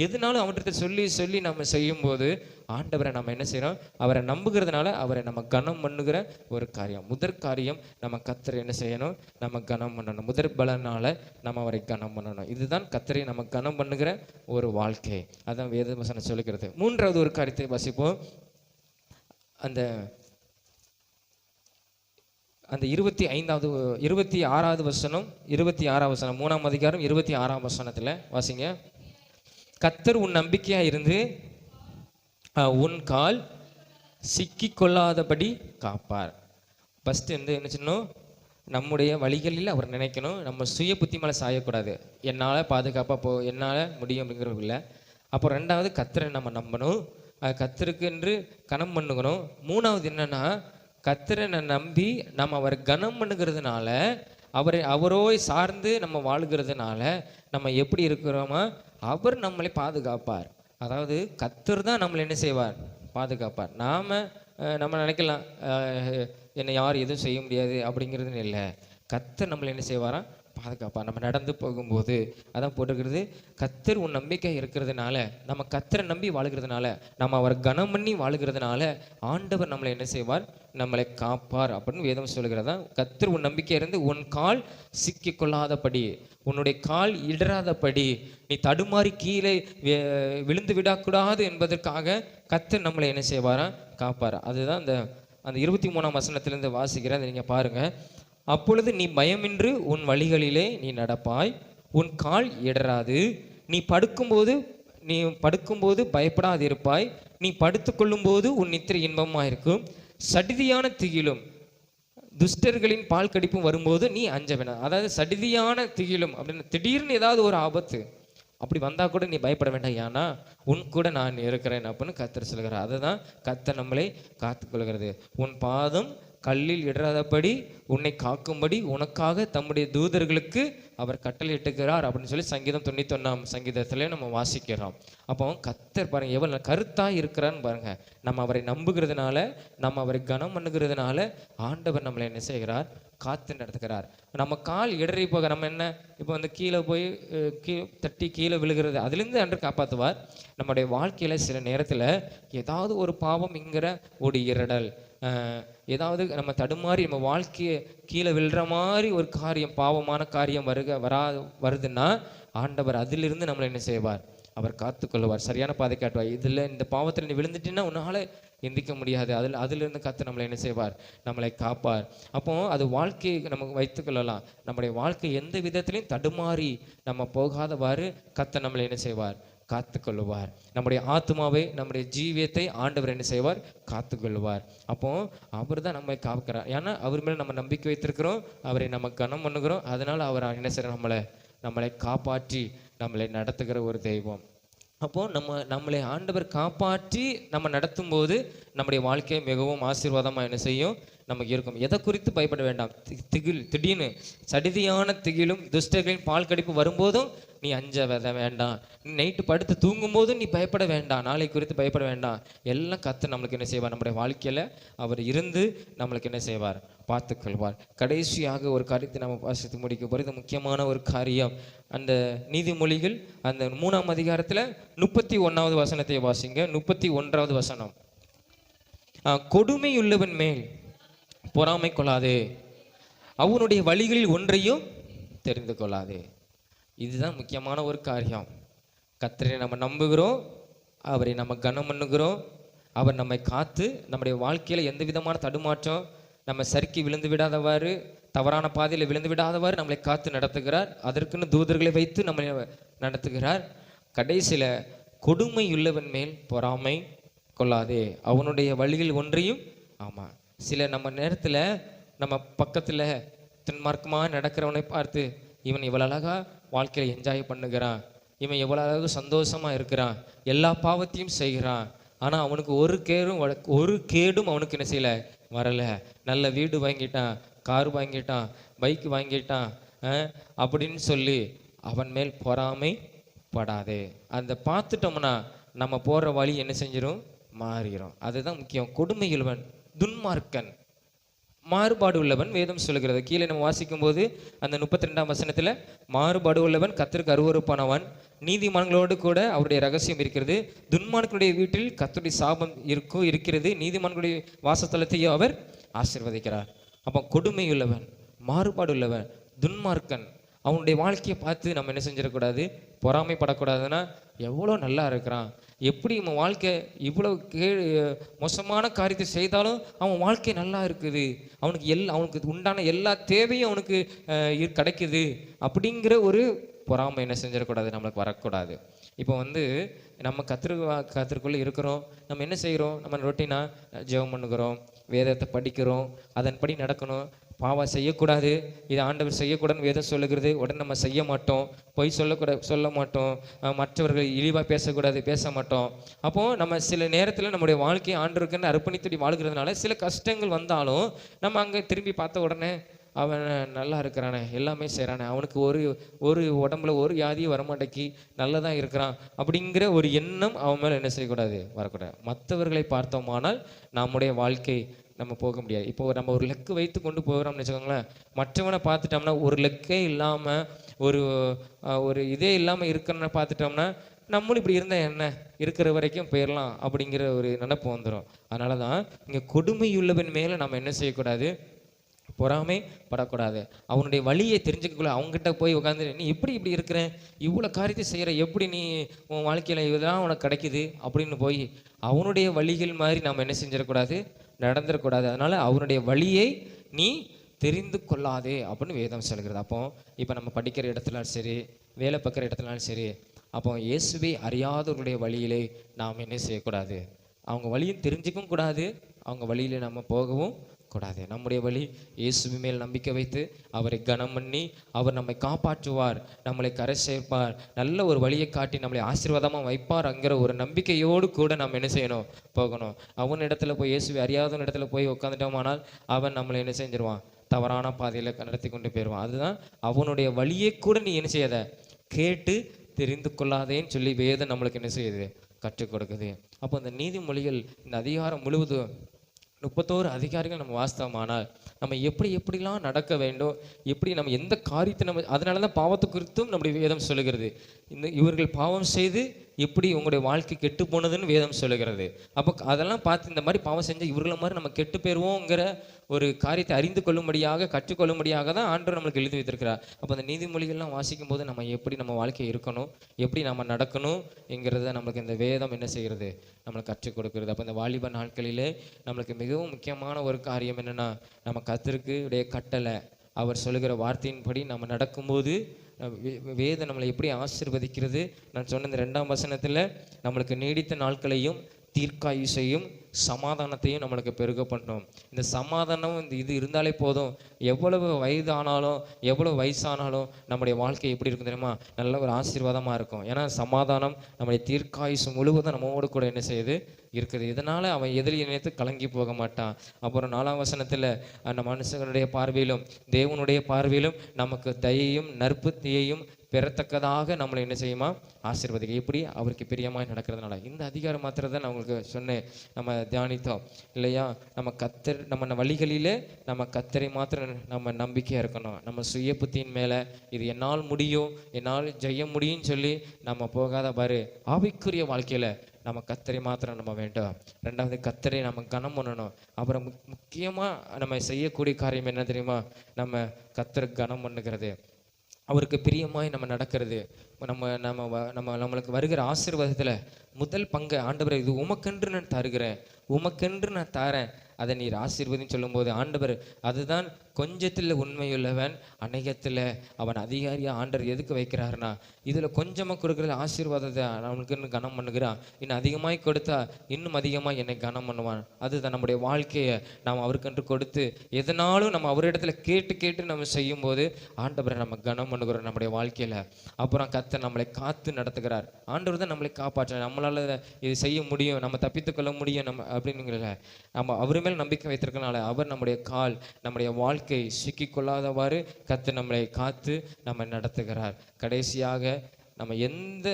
எதுனாலும் அவன்கிட்ட சொல்லி நம்ம செய்யும்போது ஆண்டவரை நம்ம என்ன செய்கிறோம், அவரை நம்புகிறதுனால அவரை நம்ம கனம் பண்ணுகிற ஒரு காரியம். முதற் காரியம், நம்ம கர்த்தரை என்ன செய்யணும், நம்ம கனம் பண்ணணும். முதற் பலனால் நம்ம அவரை கனம் பண்ணணும். இதுதான் கர்த்தரை நம்ம கனம் பண்ணுகிற ஒரு வாழ்க்கை. அதான் வேத வசனம் சொல்லுகிறது. மூன்றாவது ஒரு காரியத்தை வாசிப்போம். அந்த 26வது வசனம், 26ஆம் வசனம், 3ஆம் அதிகாரம் 26ஆம் வசனத்தில் வாசிங்க. கர்த்தர் உன் நம்பிக்கையா இருந்து உன் கால் சிக்கிக்கொள்ளாதபடி காப்பார். ஃபஸ்ட்டு என்ன சொன்னோம், நம்முடைய வழிகளில் அவர் நினைக்கணும். நம்ம சுய புத்தி மேலே சாயக்கூடாது. என்னால் பாதுகாப்பாக என்னால் முடியும் அப்படிங்கிறது இல்லை. அப்போ ரெண்டாவது, கர்த்தரை நம்ம நம்பணும், கர்த்தருக்கு என்று கனம் பண்ணுக்கணும். மூணாவது என்னன்னா, கர்த்தரை நம்பி நம்ம அவரை கனம் பண்ணுகிறதுனால, அவரோய் சார்ந்து நம்ம வாழ்கிறதுனால நம்ம எப்படி இருக்கிறோமா, அவர் நம்மளை பாதுகாப்பார். அதாவது கர்த்தர் தான் நம்மளை என்ன செய்வார், பாதுகாப்பார். நம்ம நினைக்கலாம் என்னை யார் எதுவும் செய்ய முடியாது அப்படிங்கிறதுன்னு இல்லை. கர்த்தர் நம்மளை என்ன செய்வாராம், பாதுகாப்பார். நம்ம நடந்து போகும்போது அதான் போட்டிருக்கிறது, கர்த்தர் உன் நம்பிக்கை இருக்கிறதுனால, நம்ம கர்த்தரை நம்பி வாழுகிறதுனால, நம்ம அவரை கனம் பண்ணி வாழுகிறதுனால ஆண்டவர் நம்மளை என்ன செய்வார், நம்மளை காப்பார் அப்படின்னு வேதம் சொல்லுகிறதா. கர்த்தர் உன் நம்பிக்கை இருந்து உன் கால் சிக்கிக்கொள்ளாதபடி, உன்னுடைய கால் இடராதபடி, நீ தடுமாறி கீழே விழுந்து விடக்கூடாது என்பதற்காக கர்த்தர் நம்மளை என்ன செய்வாரா, காப்பார். அதுதான் இந்த அந்த 23ஆம் வசனத்திலிருந்து வாசிக்கிறேன், அதை நீங்கள் பாருங்கள். அப்பொழுது நீ பயமின்றி உன் வழிகளிலே நீ நடப்பாய், உன் கால் இடராது, நீ படுக்கும்போது பயப்படாதிருப்பாய், நீ படுத்துக்கொள்ளும்போது உன் நித்திரை இன்பமாயிருக்கும். சடிதியான திகிலும் துஷ்டர்களின் பால் கடிப்பும் வரும்போது நீ அஞ்ச வேண்டாம். அதாவது சடிதியான திகிலும் அப்படின்னு திடீர்னு ஏதாவது ஒரு ஆபத்து அப்படி வந்தால் கூட நீ பயப்பட வேண்டாம், ஏன்னா உன் கூட நான் இருக்கிறேன் அப்படின்னு கர்த்தர் சொல்கிறார். அதை தான் கர்த்தர் நம்மளை காத்துக்கொள்கிறது. உன் பாதம் கல்லில் இடராதபடி உன்னை காக்கும்படி உனக்காக தம்முடைய தூதர்களுக்கு அவர் கட்டளையிட்டுகிறார் அப்படின்னு சொல்லி சங்கீதம் 91ஆம் சங்கீதத்திலே நம்ம வாசிக்கிறோம். அப்போ கர்த்தர் பாருங்க எவ்வளோ கருத்தாக இருக்கிறான்னு பாருங்க. நம்ம அவரை நம்புகிறதுனால, நம்ம அவரை கனம் பண்ணுகிறதுனால ஆண்டவர் நம்மளை என்ன செய்கிறார், காத்து நடத்துகிறார். நம்ம கால் இடறி போக நம்ம என்ன இப்போ வந்து கீழே போய் தட்டி கீழே விழுகிறது, அதுலேருந்து அன்று காப்பாற்றுவார். நம்முடைய வாழ்க்கையில் சில நேரத்தில் ஏதாவது ஒரு பாவம்ங்கிற ஒரு இரடல், ஏதாவது நம்ம தடுமாறி நம்ம வாழ்க்கையை கீழே விழுற மாதிரி ஒரு காரியம், பாவமான காரியம் வருதுன்னா ஆண்டவர் அதிலிருந்து நம்மளை என்ன செய்வார், அவர் காத்துக்கொள்வார், சரியான பாதை காட்டுவார். இதில் இந்த பாவத்தில் நீ விழுந்துட்டீன்னா உன்னால் எந்திக்க முடியாது, அதிலிருந்து கர்த்தர் நம்மளை என்ன செய்வார், நம்மளை காப்பார். அப்போ அது வாழ்க்கையை நமக்கு வைத்துக்கொள்ளலாம். நம்முடைய வாழ்க்கை எந்த விதத்திலையும் தடுமாறி நம்ம போகாதவாறு கர்த்தர் நம்மளை என்ன செய்வார், காத்துக்கொள்ளுவார். நம்முடைய ஆத்மாவை, நம்முடைய ஜீவியத்தை ஆண்டவர் என்ன செய்வார், காத்துக்கொள்ளுவார். அப்போ அவர் தான் நம்மை காக்கிறார். ஏன்னா அவர் மேலே நம்ம நம்பிக்கை வைத்திருக்கிறோம், அவரை நம்ம கனம் பண்ணுகிறோம். அதனால அவர் என்ன செய்யற, நம்மளை காப்பாற்றி நம்மளை நடத்துகிற ஒரு தெய்வம். அப்போது நம்மளை ஆண்டவர் காப்பாற்றி நம்ம நடத்தும் போது நம்முடைய வாழ்க்கை மிகவும் ஆசீர்வாதமாக என்ன செய்யும், நமக்கு இருக்கும். எதை குறித்து பயப்பட வேண்டாம். திடீர்னு சடிதியான திகிலும் துஷ்டர்களின் பால் கடிப்பு வரும்போதும் நீ அஞ்ச வேண்டாம். நைட்டு படுத்து தூங்கும் போதும் நீ பயப்பட வேண்டாம், நாளை குறித்து பயப்பட வேண்டாம். எல்லாம் கர்த்தர் நம்மளுக்கு என்ன செய்வார், நம்முடைய வாழ்க்கையில் அவர் இருந்து நம்மளுக்கு என்ன செய்வார், பார்த்துக்கொள்வார். கடைசியாக ஒரு காரியத்தை நம்ம வாசித்து முடிக்க போகிறது முக்கியமான ஒரு காரியம். அந்த நீதிமொழிகள் அந்த 3ஆம் அதிகாரத்தில் 31வது வசனத்தை வாசிங்க. 31வது வசனம். கொடுமையுள்ளவன் மேல் பொறாமை கொள்ளாதே, அவனுடைய வழிகளில் ஒன்றையும் தெரிந்து கொள்ளாதே. இதுதான் முக்கியமான ஒரு காரியம். கர்த்தரை நம்ம நம்புகிறோம், அவரை நம்ம கனம் பண்ணுகிறோம், அவர் நம்மை காத்து நம்முடைய வாழ்க்கையில் எந்த விதமான தடுமாற்றம் நம்ம சறுக்கி விழுந்து விடாதவாறு, தவறான பாதையில் விழுந்து விடாதவாறு நம்மளை காத்து நடத்துகிறார். அதற்குன்னு தூதர்களை வைத்து நம்மளை நடத்துகிறார். கடைசியில் கொடுமையுள்ளவன் மேல் பொறாமை கொள்ளாதே, அவனுடைய வழியில் ஒன்றையும். ஆமாம், சில நம்ம நேரத்தில் நம்ம பக்கத்தில் துன்மார்க்கமாக நடக்கிறவனை பார்த்து இவன் இவ்வளோ அழகாக வாழ்க்கையில் என்ஜாய் பண்ணுகிறான், இவன் எவ்வளோ அழகாக சந்தோஷமாக இருக்கிறான், எல்லா பாவத்தையும் செய்கிறான், ஆனால் அவனுக்கு ஒரு கேடும் அவனுக்கு என்ன செய்யலை, வரலை. நல்ல வீடு வாங்கிட்டான், கார் வாங்கிட்டான், பைக் வாங்கிட்டான் அப்படின்னு சொல்லி அவன் மேல் பொறாமை படாதே. அந்த பார்த்துட்டோம்னா நம்ம போகிற வழி என்ன செஞ்சிடும், மாறிடும். அதுதான் முக்கியம். கொடுமையுள்ளவன், துன்மார்க்கன், மாறுபாடு உள்ளவன் வேதம் சொல்லுகிறது. கீழே நம்ம வாசிக்கும் போது அந்த 32ஆம் வசனத்தில் மாறுபாடு உள்ளவன் கர்த்தருக்கு அருவருப்பானவன், நீதிமான்களோடு கூட அவருடைய ரகசியம் இருக்கிறது, துன்மான்களுடைய வீட்டில் கர்த்தருடைய சாபம் இருக்கிறது, நீதிமான்களுடைய வாசஸ்தலத்தையும் அவர் ஆசீர்வதிக்கிறார். அப்போ கொடுமையுள்ளவன், மாறுபாடு உள்ளவன், துன்மார்க்கன், அவனுடைய வாழ்க்கையை பார்த்து நம்ம என்ன செஞ்சிடக்கூடாது, பொறாமைப்படக்கூடாதுன்னா எவ்வளோ நல்லா இருக்கிறான், எப்படி அவன் வாழ்க்கை இவ்வளோ மோசமான காரியத்தை செய்தாலும் அவன் வாழ்க்கை நல்லா இருக்குது, அவனுக்கு உண்டான எல்லா தேவையும் அவனுக்கு கிடைக்குது அப்படிங்கிற ஒரு பொறாமை என்ன செஞ்சிடக்கூடாது, நம்மளுக்கு வரக்கூடாது. இப்போ வந்து நம்ம கத்திற்குள்ளே இருக்கிறோம், நம்ம என்ன செய்கிறோம், நம்ம ரொட்டீனாக ஜெபம் பண்ணுகிறோம், வேதத்தை படிக்கிறோம், அதன்படி நடக்கணும், பாவம் செய்யக்கூடாது, இது ஆண்டவர் செய்யக்கூடாதுன்னு வேதம் சொல்லுகிறது, உடனே நம்ம செய்ய மாட்டோம், பொய் சொல்ல மாட்டோம், மற்றவர்கள் இழிவாக பேச மாட்டோம். அப்போது நம்ம சில நேரத்தில் நம்முடைய வாழ்க்கையை ஆண்டவருக்குன்னு அர்ப்பணித்து வாழ்கிறதுனால சில கஷ்டங்கள் வந்தாலும் நம்ம அங்கே திரும்பி பார்த்த உடனே அவன் நல்லா இருக்கிறானே, எல்லாமே செய்கிறானே, அவனுக்கு ஒரு உடம்புல ஒரு வியாதியும் வரமாட்டேக்கி நல்லதான் இருக்கிறான் அப்படிங்கிற ஒரு எண்ணம் அவன் மேலே என்ன செய்யக்கூடாது, வரக்கூடாது. மற்றவர்களை பார்த்தோமானால் நம்முடைய வாழ்க்கை நம்ம போக முடியாது. இப்போ நம்ம ஒரு லெக்கு வைத்து கொண்டு போகிறோம்னு வச்சுக்கோங்களேன், மற்றவனை பார்த்துட்டோம்னா ஒரு லெக்கே இல்லாமல் ஒரு இதே இல்லாமல் இருக்கிறன்னு பார்த்துட்டோம்னா நம்மளும் இப்படி இருந்தால் என்ன, இருக்கிற வரைக்கும் போயிடலாம் அப்படிங்கிற ஒரு நினைப்பு வந்துடும். அதனால தான் இங்கே கொடுமையுள்ளவன் மேலே நம்ம என்ன செய்யக்கூடாது, பொறாமை படக்கூடாது. அவனுடைய வழியை தெரிஞ்சுக்கக்கூடாது. அவங்ககிட்ட போய் உட்காந்து நீ இப்படி இருக்கிறேன், இவ்வளோ காரியத்தை செய்கிற, எப்படி நீ உன் வாழ்க்கையில் இதெல்லாம் உனக்கு கிடைக்குது அப்படின்னு போய் அவனுடைய வழிகள் மாதிரி நாம் என்ன செஞ்சிடக்கூடாது, நடந்துடக்கூடாது. அதனால அவருடைய வழியை நீ தெரிந்து கொள்ளாதே அப்படின்னு வேதம் சொல்கிறது. அப்போ இப்போ நம்ம படிக்கிற இடத்துலாலும் சரி, வேலை பார்க்குற இடத்துலாலும் சரி, அப்போ இயேசுவை அறியாதவருடைய வழியிலே நாம் என்ன செய்யக்கூடாது, அவங்க வழியும் தெரிஞ்சுக்கவும் கூடாது, அவங்க வழியில நம்ம போகவும் கூடாது. நம்முடைய வழி இயேசுவின் மேல் நம்பிக்கை வைத்து அவரை கனம் பண்ணி அவர் நம்மை காப்பாற்றுவார், நம்மளை கரை சேர்ப்பார், நல்ல ஒரு வழியை காட்டி நம்மளை ஆசீர்வாதமாக வைப்பார்ங்கிற ஒரு நம்பிக்கையோடு கூட நம்ம என்ன செய்யணும், போகணும். அவன் இடத்துல போய், இயேசுவை அறியாதவன் இடத்துல போய் உட்காந்துட்டோமானால் அவன் நம்மளை என்ன செஞ்சிருவான், தவறான பாதையில் நடத்தி கொண்டு போயிடுவான். அதுதான் அவனுடைய வழியை கூட நீ என்ன செய்யாத, கேட்டு தெரிந்து கொள்ளாதேன்னு சொல்லி வேதம் நம்மளுக்கு என்ன செய்யுது, கற்றுக் கொடுக்குது. அப்போ இந்த நீதிமொழிகள் இந்த அதிகாரம் முழுவதும் 31 அதிகாரிகள் நம்ம வாஸ்தவமானால் நம்ம எப்படிலாம் நடக்க வேண்டும், எப்படி நம்ம எந்த காரியத்தை நம்ம, அதனால தான் பாவத்தை குறித்தும் நம்முடைய வேதம் சொல்லுகிறது. இவர்கள் பாவம் செய்து எப்படி உங்களுடைய வாழ்க்கை கெட்டு போனதுன்னு வேதம் சொல்லுகிறது. அப்போ அதெல்லாம் பார்த்து இந்த மாதிரி பாவம் செஞ்சால் இவர்களை மாதிரி நம்ம கெட்டு போயிடுவோங்கிற ஒரு காரியத்தை அறிந்து கொள்ளும்படியாக, கற்றுக்கொள்ளும்படியாக தான் ஆண்டவர் நம்மளுக்கு எழுதி வைத்திருக்கிறார். அப்போ அந்த நீதிமொழிகள்லாம் வாசிக்கும் போது நம்ம எப்படி நம்ம வாழ்க்கை இருக்கணும், எப்படி நம்ம நடக்கணுங்கிறத நம்மளுக்கு இந்த வேதம் என்ன செய்கிறது, நம்மளுக்கு கற்றுக் கொடுக்கிறது. அப்போ இந்த வாலிப நாட்களிலே நம்மளுக்கு மிகவும் முக்கியமான ஒரு காரியம் என்னென்னா, நம்ம கர்த்தருக்கு உடைய கட்டளை, அவர் சொல்லுகிற வார்த்தையின்படி நம்ம நடக்கும்போது வேதம் நம்மளை எப்படி ஆசீர்வதிக்கிறது. நான் சொன்ன இந்த 2ஆம் வசனத்தில் நம்மளுக்கு நீடித்த நாட்களையும் தீர்க்காயுசையும் சமாதானத்தையும் நம்மளுக்கு பெருக பண்ணணும். இந்த சமாதானம் இது இருந்தாலே போதும். எவ்வளவு வயதானாலும் எவ்வளவு வயசானாலும் நம்முடைய வாழ்க்கை எப்படி இருக்கும் தெரியுமா, நல்ல ஒரு ஆசீர்வாதமாக இருக்கும். ஏன்னா சமாதானம் நம்முடைய தீர்க்காயுசு முழுவதும் நம்மோடு கூட என்ன செய்யுது, இருக்குது. இதனால் அவன் எதிரி நினைத்து கலங்கி போக மாட்டான். அப்புறம் 4ஆம் வசனத்தில் அந்த மனுஷனுடைய பார்வையிலும் தேவனுடைய பார்வையிலும் நமக்கு தயையும் நற்புத்தியையும் பெறத்தக்கதாக நம்மளை என்ன செய்யுமா, ஆசீர்வதிக்க. எப்படி அவருக்கு பிரியமாய் நடக்கிறதுனால. இந்த அதிகாரம் மாத்திரம் தான் நான் உங்களுக்கு சொன்னேன், நம்ம தியானித்தோம் இல்லையா. நம்ம வழிகளிலே நம்ம கர்த்தரை மாத்திரம் நம்ம நம்பிக்கையாக இருக்கணும். நம்ம சுய புத்தியின் மேலே இது என்னால் முடியும், என்னால் ஜெய முடியும்னு சொல்லி நம்ம போகாத பாரு. ஆவிக்குரிய வாழ்க்கையில் நம்ம கர்த்தரை மாத்திரம் நம்ம வேண்டும். 2வது கர்த்தரை நம்ம கனம் பண்ணணும். அப்புறம் முக்கியமாக நம்ம செய்யக்கூடிய காரியம் என்ன தெரியுமா, நம்ம கர்த்தரை கனம் பண்ணுகிறது, அவருக்கு பிரியமாய் நம்ம நடக்கிறது. நம்மளுக்கு வருகிற ஆசீர்வாதத்தில் முதல் பங்கு ஆண்டவரை இது உமக்கென்று நான் தருகிறேன், உமக்கென்று நான் தரேன், அதை நீர் ஆசீர்வதின்னு சொல்லும்போது ஆண்டவர் அதுதான் கொஞ்சத்தில் உண்மையுள்ளவன் அநேகத்தில் அவன் அதிகாரியாக ஆண்டவர் எதுக்கு வைக்கிறாருன்னா, இதில் கொஞ்சமாக கொடுக்குற ஆசீர்வாதத்தை அவனுக்குன்னு கனம் பண்ணுகிறான், இன்னும் அதிகமாய் கொடுத்தா இன்னும் அதிகமாக என்னை கனம் பண்ணுவான். அதுதான் நம்முடைய வாழ்க்கையை நாம் அவருக்கென்று கொடுத்து எதனாலும் நம்ம அவரிடத்துல கேட்டு நம்ம செய்யும்போது ஆண்டவரை நம்ம கனம் பண்ணுகிறோம் நம்முடைய வாழ்க்கையில். அப்புறம் கர்த்தர் நம்மளை காத்து நடத்துகிறார். ஆண்டவர் தான் நம்மளை காப்பாற்ற, நம்மளால் இது செய்ய முடியும், நம்ம தப்பித்துக்கொள்ள முடியும் நம்ம அப்படின்னுங்கள. நம்ம அவரு மேல் நம்பிக்கை வைத்திருக்கனால அவர் நம்முடைய கால், நம்முடைய வாழ்க்கை சிக்கிக்கொள்ளாதவாறு கர்த்தர் நம்மளை காத்து நம்ம நடத்துகிறார். கடைசியாக நம்ம எந்த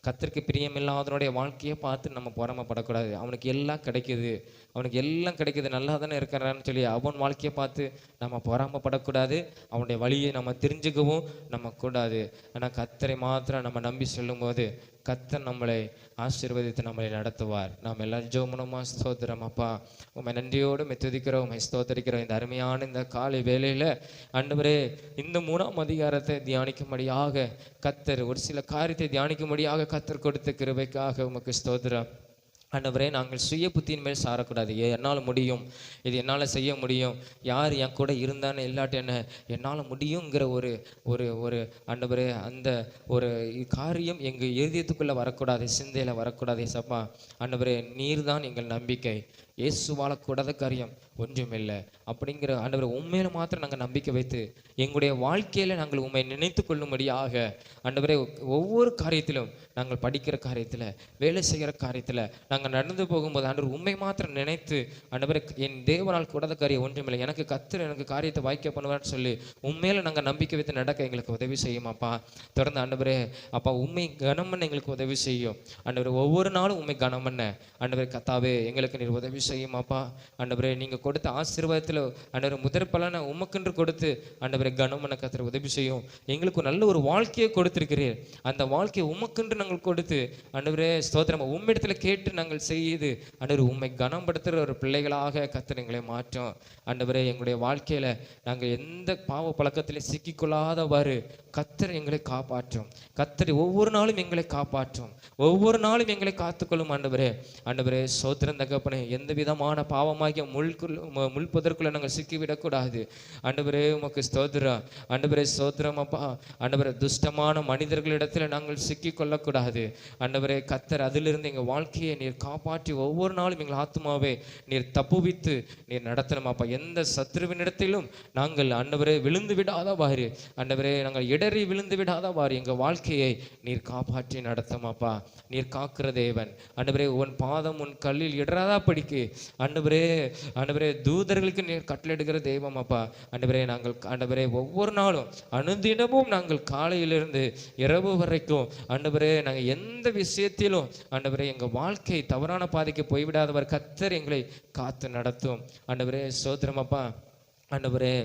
கர்த்தருக்கு பிரியமில்லாதவனுடைய வாழ்க்கையை பார்த்து நம்ம பொறாமைப்படக்கூடாது. அவனுக்கு எல்லாம் கிடைக்குது, நல்லா தானே இருக்கிறான்னு சொல்லி அவன் வாழ்க்கையை பார்த்து நம்ம பொறாமைப்படக்கூடாது. அவனுடைய வழியை நம்ம தெரிஞ்சுக்கவும் நம்ம கூடாது. ஆனால் கர்த்தரை மாத்திரம் நம்ம நம்பி சொல்லும்போது கர்த்தர் நம்மளை ஆசீர்வதித்து நம்மளை நடத்துவார். நாம் எல்லாரும் ஜெபமா ஸ்தோத்திரம். அப்பா உண்மை நன்றியோடு துதிக்கிறோம், உண்மை ஸ்தோத்தரிக்கிறோம். இந்த அருமையான இந்த காலை வேளையில் ஆண்டவரே இந்த 3ஆம் அதிகாரத்தை தியானிக்கும்படியாக கர்த்தர் ஒரு சில காரியத்தை தியானிக்கும்படியாக கர்த்தர் கொடுத்த கிருபைக்காக உமக்கு ஸ்தோத்திரம். ஆண்டவரே, நாங்கள் சுய புத்தியின் மேல் சாரக்கூடாது. என்னால் முடியும், இது என்னால் செய்ய முடியும், யார் என் கூட இருந்தான்னு இல்லாட்டி என்ன என்னால் முடியுங்கிற ஒரு ஒரு ஒரு ஆண்டவரே அந்த ஒரு காரியம் எங்கள் இதயத்துக்குள்ளே வரக்கூடாது, சிந்தையில் வரக்கூடாது. சப்பா ஆண்டவரே, நீர் தான் எங்கள் நம்பிக்கை, இயேசு வாழக்கூடாத காரியம் ஒன்றுமில்லை அப்படிங்கிற ஆண்டவரை உண்மையில மாத்திரம் நாங்கள் நம்பிக்கை வைத்து எங்களுடைய வாழ்க்கையில் நாங்கள் உண்மை நினைத்து கொள்ளும்படியாக ஆண்டவரே ஒவ்வொரு காரியத்திலும், நாங்கள் படிக்கிற காரியத்தில், வேலை செய்கிற காரியத்தில், நாங்கள் நடந்து போகும்போது ஆண்டவர் உண்மை மாத்திரம் நினைத்து ஆண்டவரை என் தேவனால் கூடாத காரியம் ஒன்றுமில்லை, எனக்கு கர்த்தர் எனக்கு காரியத்தை வாய்க்க பண்ணுவார்னு சொல்லி உண்மையில நாங்கள் நம்பிக்கை வைத்து நடக்க எங்களுக்கு உதவி செய்யுமாப்பா. தொடர்ந்து ஆண்டவரே அப்பா உண்மை கனம் பண்ண எங்களுக்கு உதவி செய்யும். ஆண்டவரே ஒவ்வொரு நாளும் உண்மை கனம் பண்ண ஆண்டவரே கர்த்தாவே எங்களுக்கு நீர் உதவி செய்யுமாப்பா. ஆண்டவரே நீங்கள் கொடுத்த ஆசீர்வாதத்தில் ஆண்டவரே முதற் பலனை உமக்கென்று கொடுத்து ஆண்டவரே கனம் பண்ண கர்த்தர் உதவி செய்யும். எங்களுக்கு நல்ல ஒரு வாழ்க்கையை கொடுத்திருக்கிறீர், அந்த வாழ்க்கையை உமக்கென்று நாங்கள் கொடுத்து ஆண்டவரே ஸ்தோத்திரம் உம்மிடத்துல கேட்டு நாங்கள் செய்து ஆண்டவரே உண்மை கனப்படுத்துகிற ஒரு பிள்ளைகளாக கர்த்தர் எங்களை மாற்றோம். ஆண்டவரே எங்களுடைய வாழ்க்கையில நாங்கள் எந்த பாவ பழக்கத்திலே சிக்கிக்கொள்ளாதவாறு கர்த்தர் எங்களை காப்பாற்றும். கர்த்தர் ஒவ்வொரு நாளும் எங்களை காப்பாற்றும், ஒவ்வொரு நாளும் எங்களை காத்துக்கொள்ளும். ஆண்டவரே ஸ்தோத்திரம் தகப்பனே, எந்த எந்த விதமான பாவமாகிய முள் புதற்குள்ள நாங்கள் சிக்கிவிடக்கூடாது. ஆண்டவரே உமக்கு ஸ்தோத்திரம். ஆண்டவரே ஸ்தோத்திரம் அப்பா. ஆண்டவரே துஷ்டமான மனிதர்களிடத்தில் நாங்கள் சிக்கி கொள்ளக்கூடாது. ஆண்டவரே கர்த்தர் அதிலிருந்து எங்கள் வாழ்க்கையை நீர் காப்பாற்றி ஒவ்வொரு நாளும் எங்கள் ஆத்மாவே நீர் தப்புவித்து நீர் நடத்தணுமாப்பா. எந்த சத்ருவினிடத்திலும் நாங்கள் ஆண்டவரே விழுந்து விடாதவாறு, ஆண்டவரே நாங்கள் இடறி விழுந்து விடாதவாறு எங்கள் வாழ்க்கையை நீர் காப்பாற்றி நடத்துமாப்பா. நீர் காக்கிற தேவன். ஆண்டவரே உன் பாதம் உன் கல்லில் இடராதா படிக்கு ஆண்டவரே தூதர்களுக்கு நீர் கட்டளையிடுகிற தெய்வம் அப்பா. ஆண்டவரே நாங்கள் ஆண்டவரே ஒவ்வொரு நாளும் அனுதினமும் நாங்கள் காலையிலிருந்து இரவு வரைக்கும் ஆண்டவரே நாங்கள் எந்த விஷயத்திலும் ஆண்டவரே எங்கள் வாழ்க்கை தவறான பாதைக்கு போய்விடாதவர் கர்த்தர் எங்களை காத்து நடத்தும். ஆண்டவரே ஸ்தோத்திரம் அப்பா. ஆண்டவரே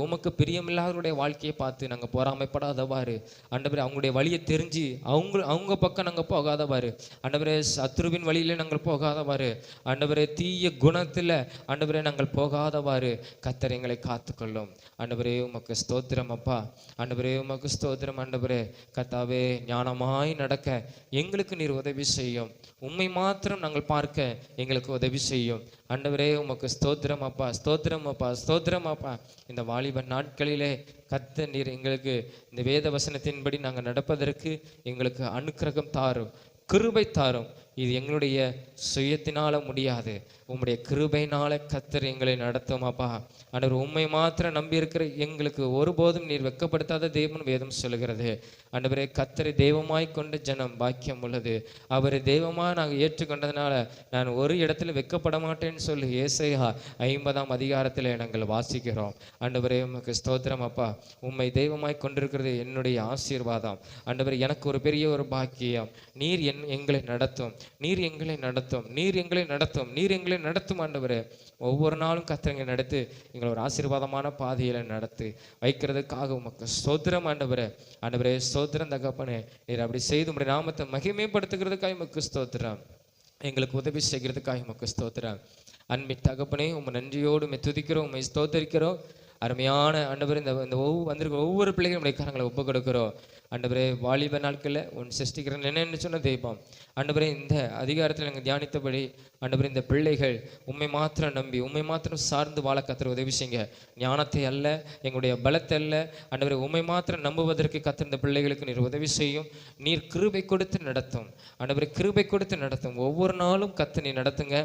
உமக்கு பிரியமில்லாதவருடைய வாழ்க்கையை பார்த்து நாங்கள் பொறாமைப்படாதவாறு, ஆண்டவரே அவங்களுடைய வழியை தெரிஞ்சு அவங்க பக்கம் நாங்கள் போகாதவாறு, ஆண்டவரே சத்ருவின் வழியில நாங்கள் போகாதவாறு, ஆண்டவரே தீய குணத்தில் ஆண்டவரே நாங்கள் போகாதவாறு கர்த்தர் எங்களை காத்துக்கொள்ளும். ஆண்டவரே உமக்கு ஸ்தோத்திரம் அப்பா. ஆண்டவரே உமக்கு ஸ்தோத்திரம். ஆண்டவரே கர்த்தாவே ஞானமாய் நடக்க எங்களுக்கு நீர் உதவி செய்யும். உம்மை மாத்திரம் நாங்கள் பார்க்க எங்களுக்கு உதவி செய்யும். ஆண்டவரே உமக்கு ஸ்தோத்திரம் அப்பா. ஸ்தோத்திரம் அப்பா. ஸ்தோத்திரம் அப்பா. இந்த வாலிப நாட்களிலே கர்த்தர் நீர் எங்களுக்கு இந்த வேத வசனத்தின்படி நாங்கள் நடப்பதற்கு எங்களுக்கு அனுக்கிரகம் தாரும், கிருபை தாரும். இது எங்களுடைய சுயத்தினால முடியாது, உம்முடைய கிருபையினால கர்த்தர் எங்களை நடத்தும் அப்பா. ஆண்டவர் உம்மை மாத்திரம் நம்பி இருக்கிற எங்களுக்கு ஒருபோதும் நீர் வெட்கப்படுத்தாத தேவன் வேதம் சொல்லுகிறது. ஆண்டவரே கர்த்தரை தெய்வமாய் கொண்ட ஜனம் பாக்கியம் உள்ளது. அவரை தெய்வமாக நாங்கள் ஏற்றுக்கொண்டதுனால நான் ஒரு இடத்துல வெட்கப்பட மாட்டேன்னு சொல்லி ஏசாயா 50ஆம் அதிகாரத்தில் நாங்கள் வாசிக்கிறோம். ஆண்டவரே உமக்கு ஸ்தோத்திரம் அப்பா. உம்மை தெய்வமாய் கொண்டிருக்கிறது என்னுடைய ஆசீர்வாதம். ஆண்டவரே எனக்கு ஒரு பெரிய ஒரு பாக்கியம். நீர் எங்களை நடத்தும், நீர் எங்களை நடத்தும், நீர் எங்களை நடத்தும், நீர் எங்களை நடத்தும். ஆண்டவரே ஒவ்வொரு நாளும் கர்த்தரை நடத்து எங்களை ஒரு ஆசீர்வாதமான பாதையில நடத்து வைக்கிறதுக்காக உமக்கு ஸ்தோத்திரம். ஆண்டவரே ஸ்தோத்திரம் தகப்பனே. நீர் அப்படி செய்து உம்முடைய நாமத்தை மகிமைப்படுத்துகிறதுக்காக உமக்கு ஸ்தோத்திரம். எங்களுக்கு உதவி செய்கிறதுக்காக உமக்கு ஸ்தோத்திரம். அன்பின் தகப்பனே உம்மை நன்றியோடு துதிக்கிறோம், உம்மை ஸ்தோத்தரிக்கிறோம். அருமையான ஆண்டவரே இந்த வந்திருக்கிற ஒவ்வொரு பிள்ளைகளும் உடைய கரங்களை ஒப்பு கொடுக்கிறோம். ஆண்டவரே வாலிப நாட்களில் உன் சிருஷ்டிக்கிறேன் என்னன்னு சொன்ன தெய்வம். ஆண்டவரே இந்த அதிகாரத்தில் நாங்கள் தியானித்தபடி ஆண்டவரே இந்த பிள்ளைகள் உண்மை மாத்திரம் நம்பி உண்மை மாத்திரம் சார்ந்து வாழ கர்த்தர் உதவி செய்யுங்க. ஞானத்தை அல்ல, எங்களுடைய பலத்தை அல்ல, ஆண்டவரே உண்மை மாத்திரம் நம்புவதற்கு கர்த்தர் இந்த பிள்ளைகளுக்கு நீர் உதவி செய்யும். நீர் கிருபை கொடுத்து நடத்தும். ஆண்டவரே கிருபை கொடுத்து நடத்தும். ஒவ்வொரு நாளும் கர்த்தர் நீர் நடத்துங்க.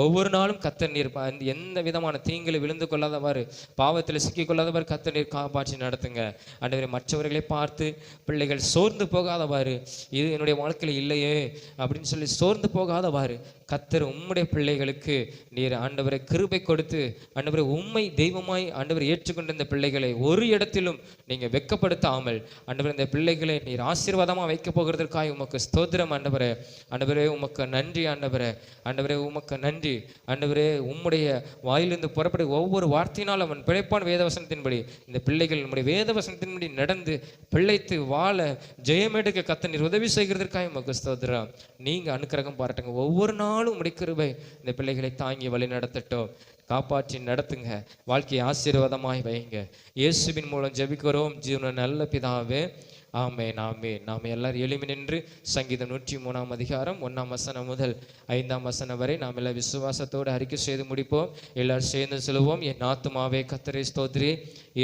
ஒவ்வொரு நாளும் கர்த்தர் நீர் எந்த விதமான தீங்கில் விழுந்து கொள்ளாதவாறு, பாவத்தில் சிக்கி கொள்ளாதவாறு கர்த்தர் நீர் காப்பாற்றி நடத்துங்க. ஆண்டவரே மற்றவர்களை பார்த்து பிள்ளைகள் சோர்ந்து போகாதவாறு, இது என்னுடைய வாழ்க்கையில் இல்லையே அப்படின்னு சொல்லி சோர்ந்து போகாதவாறு கர்த்தர் உம்முடைய பிள்ளைகளுக்கு நீர் ஆண்டவரை கிருபை கொடுத்து ஆண்டவரை உம்மை தெய்வமாய் ஆண்டவரை ஏற்றுக்கொண்ட இந்த பிள்ளைகளை ஒரு இடத்திலும் நீங்க வெட்கப்படுத்தாமல் ஆண்டவரை இந்த பிள்ளைகளை நீர் ஆசீர்வாதமாக வைக்க போகிறதற்காக உமக்கு ஸ்தோத்திரம். ஆண்டவரே உமக்கு நன்றி. ஆண்டவரே உமக்கு நன்றி. ஆண்டவரே உம்முடைய வாயிலிருந்து புறப்பட ஒவ்வொரு வார்த்தையினால் அவன் பிழைப்பான். வேதவசனத்தின்படி இந்த பிள்ளைகள் நம்முடைய வேதவசனத்தின்படி நடந்து பிழைத்து வாழ ஜெயமேடுக்க கர்த்தர் நீர் உதவி செய்கிறதற்காக உமக்கு ஸ்தோத்திரம். நீங்க அனுக்கிரகம் பாராட்டுங்க. ஒவ்வொரு நாளும் உம்முடைய கிருபை இந்த பிள்ளைகளை தாங்கி வழி நடத்தட்டும். காப்பாற்றி நடத்துங்க. வாழ்க்கையை ஆசீர்வாதமாய் வைங்க. இயேசுவின் மூலம் ஜெபிக்கிறோம் ஜீவன நல்ல பிதாவே. ஆமென். ஆமென். நாம் எல்லாரும் எழுமி நின்று சங்கீதம் 103ஆம் அதிகாரம் 1ஆம் வசனம் முதல் 5ஆம் வசனம் வரை நாம் எல்லாம் விசுவாசத்தோடு அறிக்கை செய்து முடிப்போம். எல்லாரும் சேர்ந்து சொல்லுவோம். என் ஆத்துமாவே கர்த்தரை ஸ்தோத்திரி,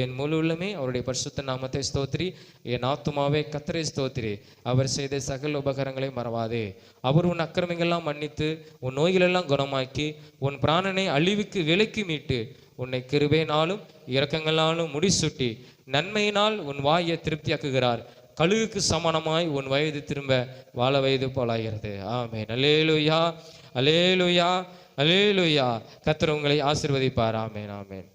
என் முழு உள்ளமே அவருடைய பரிசுத்த நாமத்தை ஸ்தோத்திரி. என் ஆத்துமாவே கர்த்தரை ஸ்தோத்திரி, அவர் செய்த சகல உபகாரங்களை மறவாதே. அவர் உன் அக்கிரமங்கள்லாம் மன்னித்து உன் நோய்களெல்லாம் குணமாக்கி உன் பிராணனை அழிவுக்கு விலக்கி மீட்டு உன்னை கிருபையினாலும் இரக்கங்களாலும் முடிசூட்டி நன்மையினால் உன் வாயை திருப்தியாக்குகிறார். கழுகுக்கு சமானமாய் உன் வயது திரும்ப வாழ வயது போலாகிறது. ஆமென். அல்லேலூயா, அல்லேலூயா, அல்லேலூயா. கர்த்தர் உங்களை ஆசீர்வதிப்பார். ஆமென். ஆமென்.